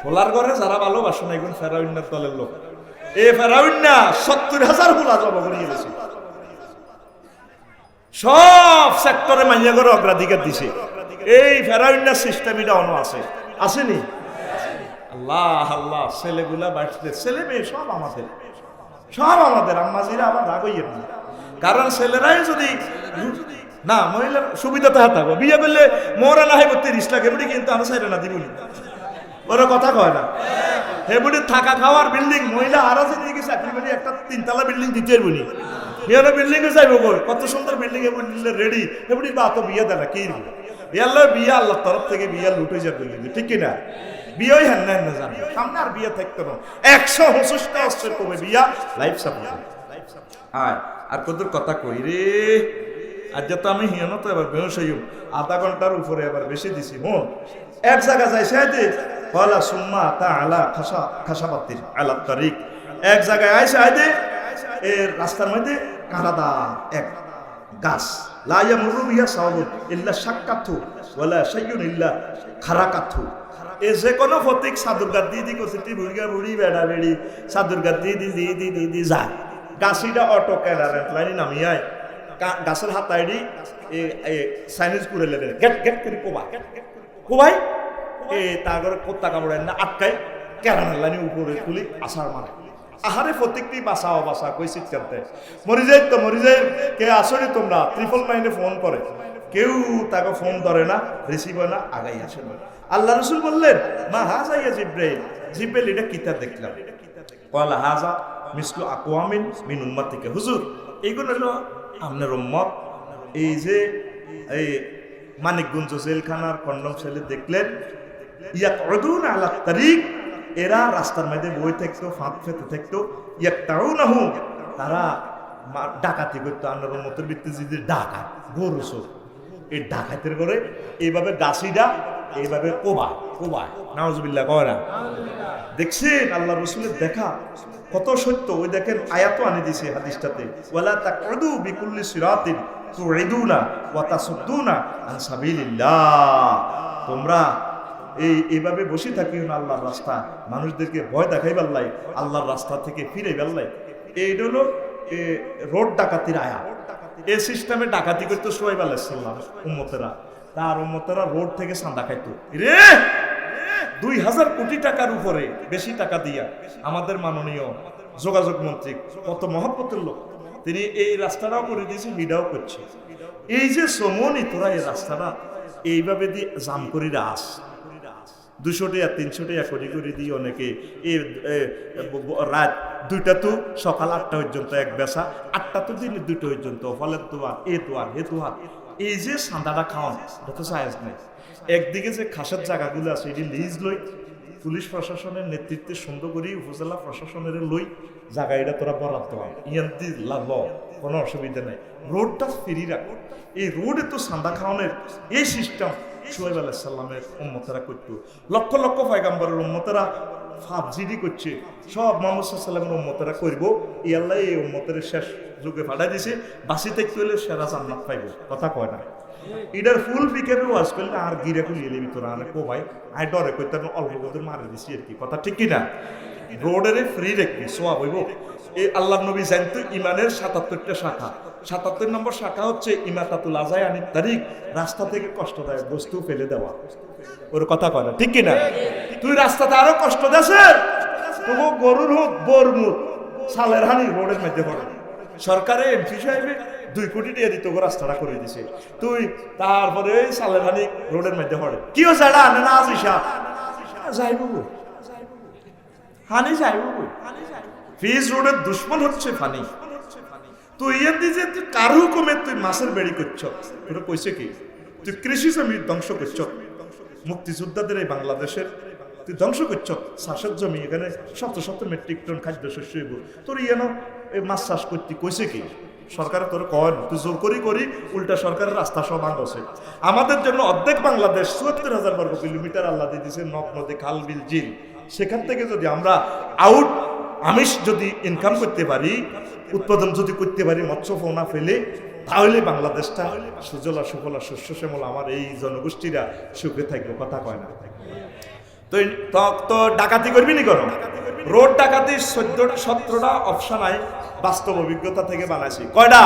হোলার ঘরে যারা ভালোবাসো না এগুলো ফেরাউন্নার দলের লোক, এই ফেরাউন্না 70,000 হোলা জব করে গেছে, সব সেক্টরে মাইয়া করে অগ্রাধিকার দিছে। এই ফেরাউন্নার সিস্টেম এটা অন্য আছে, আসেনি? আল্লাহ আল্লাহ, ছেলেগুলা বাড়ছে, ছেলে মেয়ে সব আমাদের, সব আমাদের। আম্মাজিরা আবার রাগ হইয়েন না, কারণ ছেলেরাই যদি না মহিলার সুবিধাতে হাতাবো, বিয়ে করলে মোরা না হয় 30 লাখ এমনি, কিন্তু আমরা সাইডে না দিবনি, ওরা কথা কয় না। হেবুড়ি থাকা খাওয়ার বিল্ডিং, মহিলা আরো যদি কি চাকরি করি একটা 3 তলা বিল্ডিং দিতে পারবনি, বিয়ে বিল্ডিং এ যাইব কই, কত সুন্দর বিল্ডিং এ রেডি, হেবুড়ি বা তো বিয়ে দেয় না কি আল্লাহ বিয়ে আল্লাহর তরফ থেকে বিয়ে লুটে যাবে, ঠিক কিনা? বিয়ে হ্যান না হ্যান জানে সামনে আর বিয়ে থাকতো না, 169টা অস্ত্রের কমে বিয়া লাইফ সাপোর্ট। আর কত কথা কই রে, আর যত আমি হিয়ান তো এবার বেহস হইম, আধা ঘন্টার উপরে এবার বেশি দিছি। মন এক জায়গা যাই সাইতে হলা সুম্মা তা আলা খাসাবাতির আলা তারিক, এক জায়গায় আইসা আইদে এর রাস্তার মধ্যে কাঁড়াদা এক গাছ, লা ইয়ামুরু বিহা সাওয়াবুন ইল্লা শাক্কাতু ওয়ালা শাইয়ুন ইল্লা খারাকাতু। এ যে কোনো ফতিক সাদুরগাত দিয়ে দি কসিটি বুড়িগা বুড়ি বেড়া বেড়ি সাদুরগাত দিয়ে দি যায়, গাছিটা অটো ক্যালারেন্ট লাইনি নামিয়ায় গাছের হাত আইডি চাইনিজ করে লেবে গেট গেট করে কোবাই এ তারপরে কোত্তা কামড়েন না আটকাই ক্যারামের লাইনি উপরে তুলি আসার মারে, আহারে ফতিকটি বাঁচাও বাঁচা কই চিৎকারতে মরি যাই কে আসলে তোমরা 999 ফোন করে, কেউ তাকে ফোন ধরে না, রিসিভ হয় না, আগাই আসে না। আল্লাহ রসুল বললেন মা হাজা ইয়া জিব্রাইল, জিব্রাইল এটা কিতা দেখলাম, কলা হাজা মিসলু আকওয়ামিন মিন উম্মতিকা, হুজুর এইগুলো হলো আপনার উম্মত। এই যে এই মানিকগঞ্জ জেলখানার কন্ডম ছেলে দেখলেন, ইয়াকউদুন আলা তারিক, এরা রাস্তার মধ্যে বই থাকতো, ফাঁদ ফেতে থাকতো, ইয়াকতাউনাহু, তারা ডাকাতি করতো, আপনার উম্মতের ভিত্তি যদি ডাকাত গরু চোর, এই ডাকাতের করে এইভাবে গাছিটা এইভাবে কোবায় নাউজুবিল্লাহ কয় না। দেখছেন আল্লাহ রসুলের দেখা কত সত্য, ওই দেখেন আয়াতও আনি দিছে হাদিসটাতে, ওয়ালা তাকউদু বিকুল্লি সিরাতিন তুইদুনা ওয়া তাসুদ্দুনা আন সাবিলিল্লাহ, তোমরা এইভাবে বসে থাকিও না আল্লাহর রাস্তা, মানুষদেরকে ভয় দেখাইবার লাই, আল্লাহর রাস্তা থেকে ফিরে বেল্লাই। এইটা হলো রোড ডাকাতির আয়া। এই সিস্টেমে ডাকাতি করতো সোহাইব আলাইহিস সালাম উম্মতেরা, তার উম্মতেরা রোড থেকে চাঁদা খাইতো রে 2000 কোটি টাকার উপরে, বেশি টাকা দিয়া আমাদের মাননীয় যোগাযোগ মন্ত্রী, কত মহব্বতের লোক, তিনি এই রাস্তাটাও করে দিয়েছে, মিডাও করছে। এই যে সমনি তোরা এই রাস্তাটা এইভাবে দিয়ে জাম করি রাস 200 টাকা 300 টাকা করে দিয়ে অনেকে এই রাত 2টা তো সকাল 8টা পর্যন্ত এক বেচা, 8টা তো দিলে 2টা পর্যন্ত, ফলের দোয়ার এ দোয়ার হে দোয়ার, এই যে সান্দাটা খাওয়ান এটা তো সাইজ নেই। একদিকে যে খাসের জায়গাগুলো আছে এটি লিজ লই, পুলিশ প্রশাসনের নেতৃত্বে সুন্দর করি, উপজেলা প্রশাসনের লই জায়গা, এটা তোরা বরাদ্দ হয় ইয়ান্তি লাভ, কোনো অসুবিধা নেই, রোডটা ফ্রি রাখ। এই রোডে তো সান্দা খাওয়ানোর এই সিস্টেম সোহাইব আলাইহিস সালামের উম্মতেরা করতো, লক্ষ লক্ষ পয়গাম্বরের উম্মতেরা ফাবজিডি করছে সব মোহাম্মদ সাল্লামের উম্মতেরা করব ই আল্লাহ এই উম্মতের শেষ যুগে ফাটাই দিছে বাসি থাকতে হলে সেরা জান্নাত পাইব কথা কয় না এটার ফুল পিকেপে ওয়াজ করলে আর গিরে খুলিয়ে নিবি তোরা আনে কো ভাই আই ডরে কইতে অল্প কত মারে দিছি আর কি কথা ঠিক কিনা রোডের ফ্রি রাখবি সোয়াব হইব এই আল্লাহ নবী জানতো ইমানের ৭৭টা শাখা ৭৭ নম্বর শাখা হচ্ছে ইমাতাতুল আজায় আনিত তারিক রাস্তা থেকে কষ্টদায়ক বস্তু ফেলে দেওয়া ওর কথা কয় না ঠিক কিনা তুই রাস্তাতে আরো কষ্ট দেছে তবু গরুর হোক বোর মুখ সালের হানি রোডের মধ্যে পড়ে সরকারে এমপি সাহেবে 2 কোটি টাকা দিত রাস্তাটা করে দিছে তুই তারপরে সালের হানি রোডের মধ্যে পড়ে কি হচ্ছে এটা আনে না আসিসা যাইব হানি যাইব ফিজ রোডের দুশ্মন হচ্ছে ফানি তুই এমনি যে তুই কারু কমে তুই মাছের বেড়ি করছ তোরা কইছে কি তুই কৃষি জমি ধ্বংস করছ মুক্তিযোদ্ধাদের এই বাংলাদেশের তুই ধ্বংস করছ চাষের জমি এখানে শত শত মেট্রিক টন খাদ্য শস্য হইব তোর এই মাছ চাষ করতে কইছে কি সরকারে তোর কয় না তুই জোর করি উল্টা সরকারের রাস্তা সব ভাঙছে আমাদের জন্য অর্ধেক বাংলাদেশ ৭৪,০০০ বর্গ কিলোমিটার আল্লাহ দিয়ে দিয়েছে নদ নদী খাল বিল ঝিল সেখান থেকে যদি আমরা আমিষ যদি ইনকাম করতে পারি উৎপাদন যদি করতে পারি মৎস্য পোনা ফেলে তাহলে বাংলাদেশটা সুজলা সুফলা শস্য শ্যামল আমার এই জনগোষ্ঠীরা সুখে থাকবে কথা কয় না তো ডাকাতি করবি নি করো রোড ডাকাতি 17টা অপশন আই বাস্তব অভিজ্ঞতা থেকে বানাইছি কয়টা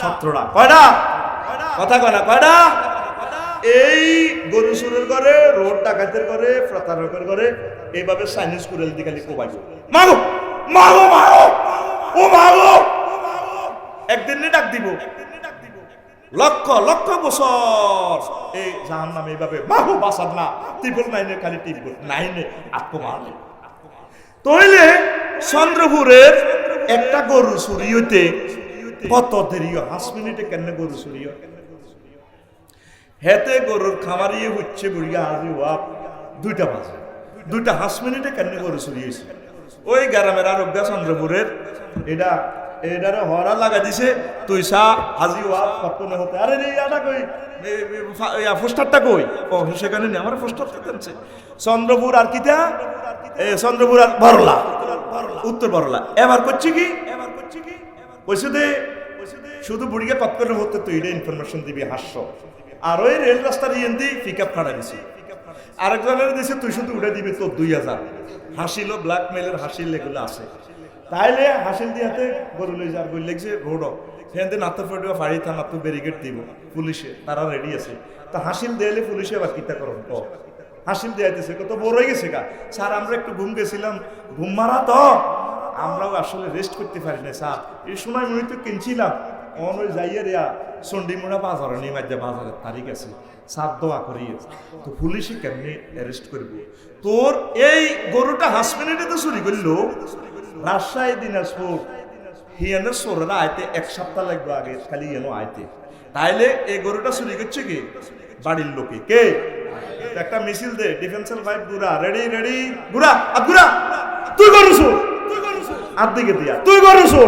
17টা কয়টা কথা কয় না কয়টা এই গরু চুরের করে রোড ডাকাতের করে প্রতারকের করে এইভাবে চাইনিজ কুড়েল দি খালি কোবাই মাগো মাগো মাগো ও মাগো একদিন ডাক দিব লক্ষ লক্ষ বছর এই জাহান্নামে এইভাবে মাগো বাসার না ত্রিপুর নাইনে খালি ত্রিপুর নাইনে আত্মমারলে তইলে চন্দ্রপুরের একটা গরু চুরি হইতে কত দেরি 5 মিনিটে কেন গরু চুরি হয় হেতে গরুর খামারিয়ে হচ্ছে বুড়িয়া আজি ওয়াপ 2টা বাজে 5 মিনিটে কেন গরু চুরি হয়েছে ওই গ্রামের আরোগ্য চন্দ্রপুরের এটারে হরা লাগা দিছে তুই সা হাজি ওয়াপ কখনো হতে আরে রে এটা কই পোস্টারটা কই ও সেখানে নেই আমার পোস্টারটা দিচ্ছে চন্দ্রপুর আর কিটা চন্দ্রপুর আর বরলা উত্তর বরলা এবার করছি কি কইছে দে শুধু বুড়িকে কতক্ষণ হতে তুই এটা ইনফরমেশন দিবি হাস্য আর ওই রেল রাস্তার ইয়েন্দি পিক আপ খাড়া দিছি আরেকজনের দিছে তুই শুধু উঠে দিবি তোর 2000 হাসিল ব্ল্যাকমেলের হাসিল এগুলো আছে তাইলে হাসিল দিয়াতে গরু লই যার বই লেগছে রোড সেখানে নাতো ফটো ফাড়ি থানা তো ব্যারিকেড দিব পুলিশে তারা রেডি আছে তা হাসিল দিলে পুলিশে আবার কিতা করুন তো হাসিল দিয়াইতেছে কত বড় হয়ে গেছে গা স্যার আমরা একটু ঘুম গেছিলাম ঘুম মারা তো আমরাও আসলে রেস্ট করতে পারি না স্যার এই সময় মনে তো কিনছিলাম ওই যাইয়া রেয়া চন্ডিমুড়া বাজারে নিয়ে মাঝে বাজারের তারিখ আছে সাপ দোয়া করিয়েছে তো পুলিশে কেমনি অ্যারেস্ট করব তোর এই গরুটা 5 মিনিটে তো চুরি করলো রাজশাহী দিনাজপুর হিয়ানো সোররা আইতে 1 সপ্তাহ লাগবে আগে খালি হিয়ানো আইতে তাইলে এই গরুটা চুরি করছে কি বাড়ির লোকে কে একটা মিছিল দে ডিফেন্সিয়াল ফাইট গুড়া রেডি রেডি গুড়া গুড়া তুই গরুছো আর দিকে দিয়া তুই গরুছো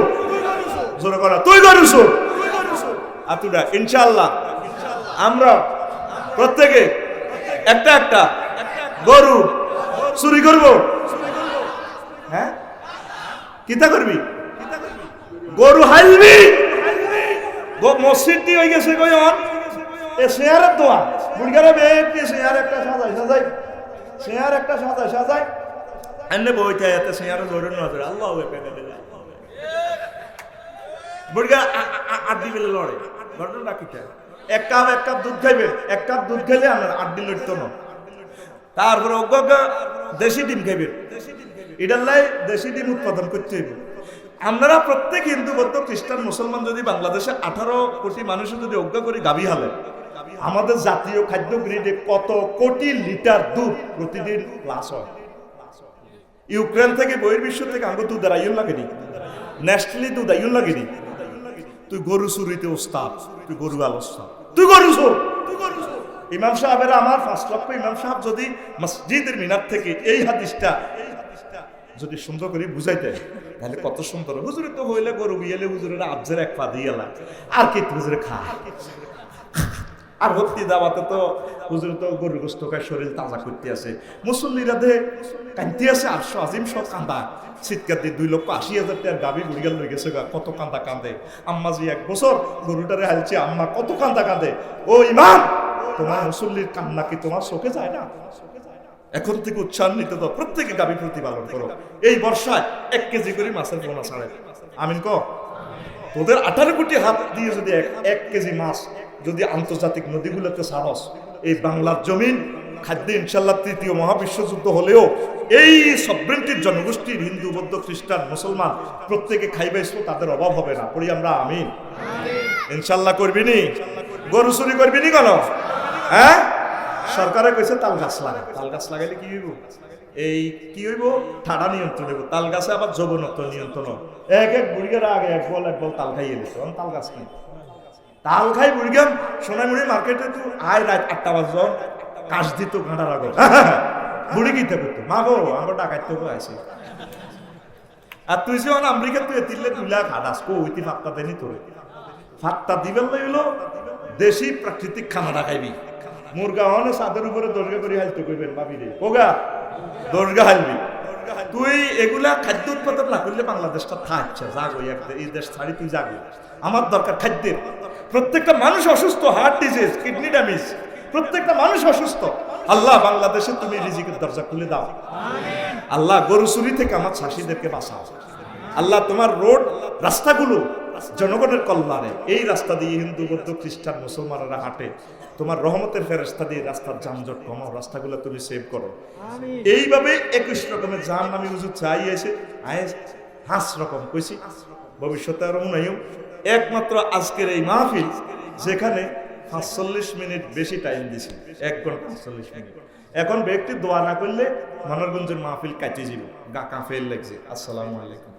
জোরে করা তুই গরুছো আতুডা ইনশাআল্লাহ আমরা প্রত্যেকে একটা একটা গরু চুরি করব হ্যাঁ কিতা করবি গরু হাইলবি মসজিদ দিয়ে হয়ে গেছে কয়ন এ শেয়ারের দোয়া বুড়িগারে বেটি শেয়ার একটা সাজাই এনে বইতে এতে শেয়ারে জোরে নজর আল্লাহু আকবার বুড়িগা আড্ডি বেলে লড়ে ঘটনা কিটা এক কাপ দুধ খাইবে এক কাপ দুধ খেলে আমার আড্ডি লড়তো না তারপরে অজ্ঞা দেশি ডিম খাইবে এটার লাই দেশি ডিম উৎপাদন করতে হইবে আপনারা প্রত্যেক হিন্দু বৌদ্ধ খ্রিস্টান মুসলমান যদি বাংলাদেশে 18 কোটি মানুষের যদি অজ্ঞা করে গাবি হালে আমাদের জাতীয় খাদ্য গ্রিডে কত কোটি লিটার দুধ প্রতিদিন লস হয় ইউক্রেন থেকে বহির্বিশ্ব থেকে আঙ্গুর দুধ আইন লাগেনি ন্যাশনালি দুধ আইন লাগেনি তুই গরু চুরিতে ওস্তাদ তুই গরু আলোস্তাদ তুই গরু চোর ইমাম সাহেবেরা আমার 5 লক্ষ ইমাম সাহেব যদি মসজিদের মিনার থেকে এই হাদিসটা যদি সুন্দর করে বুঝাইতে তাহলে কত সুন্দর হুজুরে তো হইলে গরু বিয়েলে হুজুরের আবজের এক পা দিয়ে আর কি হুজুরে খা আর ভর্তি দাওয়াতে তো হুজুর তো গরুর গোস্ত খায়, শরীর তাজা করতে আছে, মুসল্লিরা দে কান্তি আছে 800 আজিম সব কান্দা চিৎকার দিয়ে 2,80,000 টাকার গাভী বুড়িগাল লই গেছে গা, কত কান্দা কান্দে। আম্মা জি 1 বছর গরুটারে হালছে, আম্মা কত কান্দা কান্দে। ও ইমাম, তোমার মুসল্লির কান্না কি তোমার চোখে যায় না? এখন থেকে উচ্ছ্বান্বিত তো প্রত্যেকে গাভী প্রতিপালন করো। এই বর্ষায় 1 কেজি করে মাছের পোনা ছাড়ে। আমিন ক তোদের 18 কোটি হাত দিয়ে যদি 1 কেজি মাছ যদি আন্তর্জাতিক নদীগুলোতে ছাড়স, এই বাংলার জমিন খাদ্যে ইনশাল্লাহ 3য় মহাবিশ্বযুদ্ধ হলেও এই সভ্রেন্টির জনগোষ্ঠীর হিন্দু বৌদ্ধ খ্রিস্টান মুসলমান প্রত্যেকে খাইবাইছো, তাদের অভাব হবে না। পড়ি আমরা আমিন। ইনশাল্লাহ করবিনি, গরু চুরি করবিনি কেন? হ্যাঁ, সরকারে কইছে তাল গাছ লাগা, তাল গাছ লাগাইলে কি হইব? এই কি হইব? ঠাডা নিয়ন্ত্রণ হইব। তাল গাছে আবার যৌবনত্ব নিয়ন্ত্রণ। এক বুড়িগার আগে এক বল তাল খাইয়ে দিচ্ছে, তাল গাছ নেই। তাল খাই বুড়িগাম সোনামুড়ি মার্কেটে তো আয় রাত 8টা বাজে কাশ দিত ঘাটার আগে। বুড়ি কিনতে করতো, মা গো আমার ডাকাইতে আছে। আর তুই যে আমেরিকা তুই তিনলে তুইলা খাটাস কো হইতে ফাত্তা দেনি তোরে। ফাত্তা দিবেন হইলো দেশি প্রাকৃতিক খানা খাইবি। মুরগা হনে সাদের উপরে দর্গা করে হালতে কইবেন ভাবি রে, কোগা দর্গা হালবি। তুই এগুলা খাদ্য উৎপাদন না করলে বাংলাদেশটা থাকছে। জাগো এই দেশ ছাড়ি তুই জাগো। আমার দরকার খাদ্যের। প্রত্যেকটা মানুষ অসুস্থ, হার্ট ডিজিজ, কিডনি ড্যামেজ, প্রত্যেকটা মানুষ অসুস্থ। আল্লাহ বাংলাদেশে তুমি রিজিকের দরজা খুলে দাও। আল্লাহ গরু চুরি থেকে আমার চাষিদেরকে বাঁচাও। আল্লাহ তোমার রোড রাস্তাগুলো জনগণের কল্যাণে, এই রাস্তা দিয়ে হিন্দু বৌদ্ধ খ্রিস্টান মুসলমানেরা হাঁটে, তোমার রহমতের ফেরেশতা দিয়ে রাস্তার যানজট কমাও, রাস্তাগুলো তুমি সেভ করো। এইভাবে 21 রকমের জাহান্নামী হুজুর চাই এসে আয়েস 5 রকম কইছি, ভবিষ্যতে আরো মনে হয়। একমাত্র আজকের এই মাহফিল যেখানে 45 মিনিট বেশি টাইম দিছি, 1 ঘন্টা 45 মিনিট। এখন ব্যক্তি দোয়া না করলে মানবগঞ্জের মাহফিল কাটিয়ে যাবে, গা কাঁপে লাগছে। আসসালামু আলাইকুম।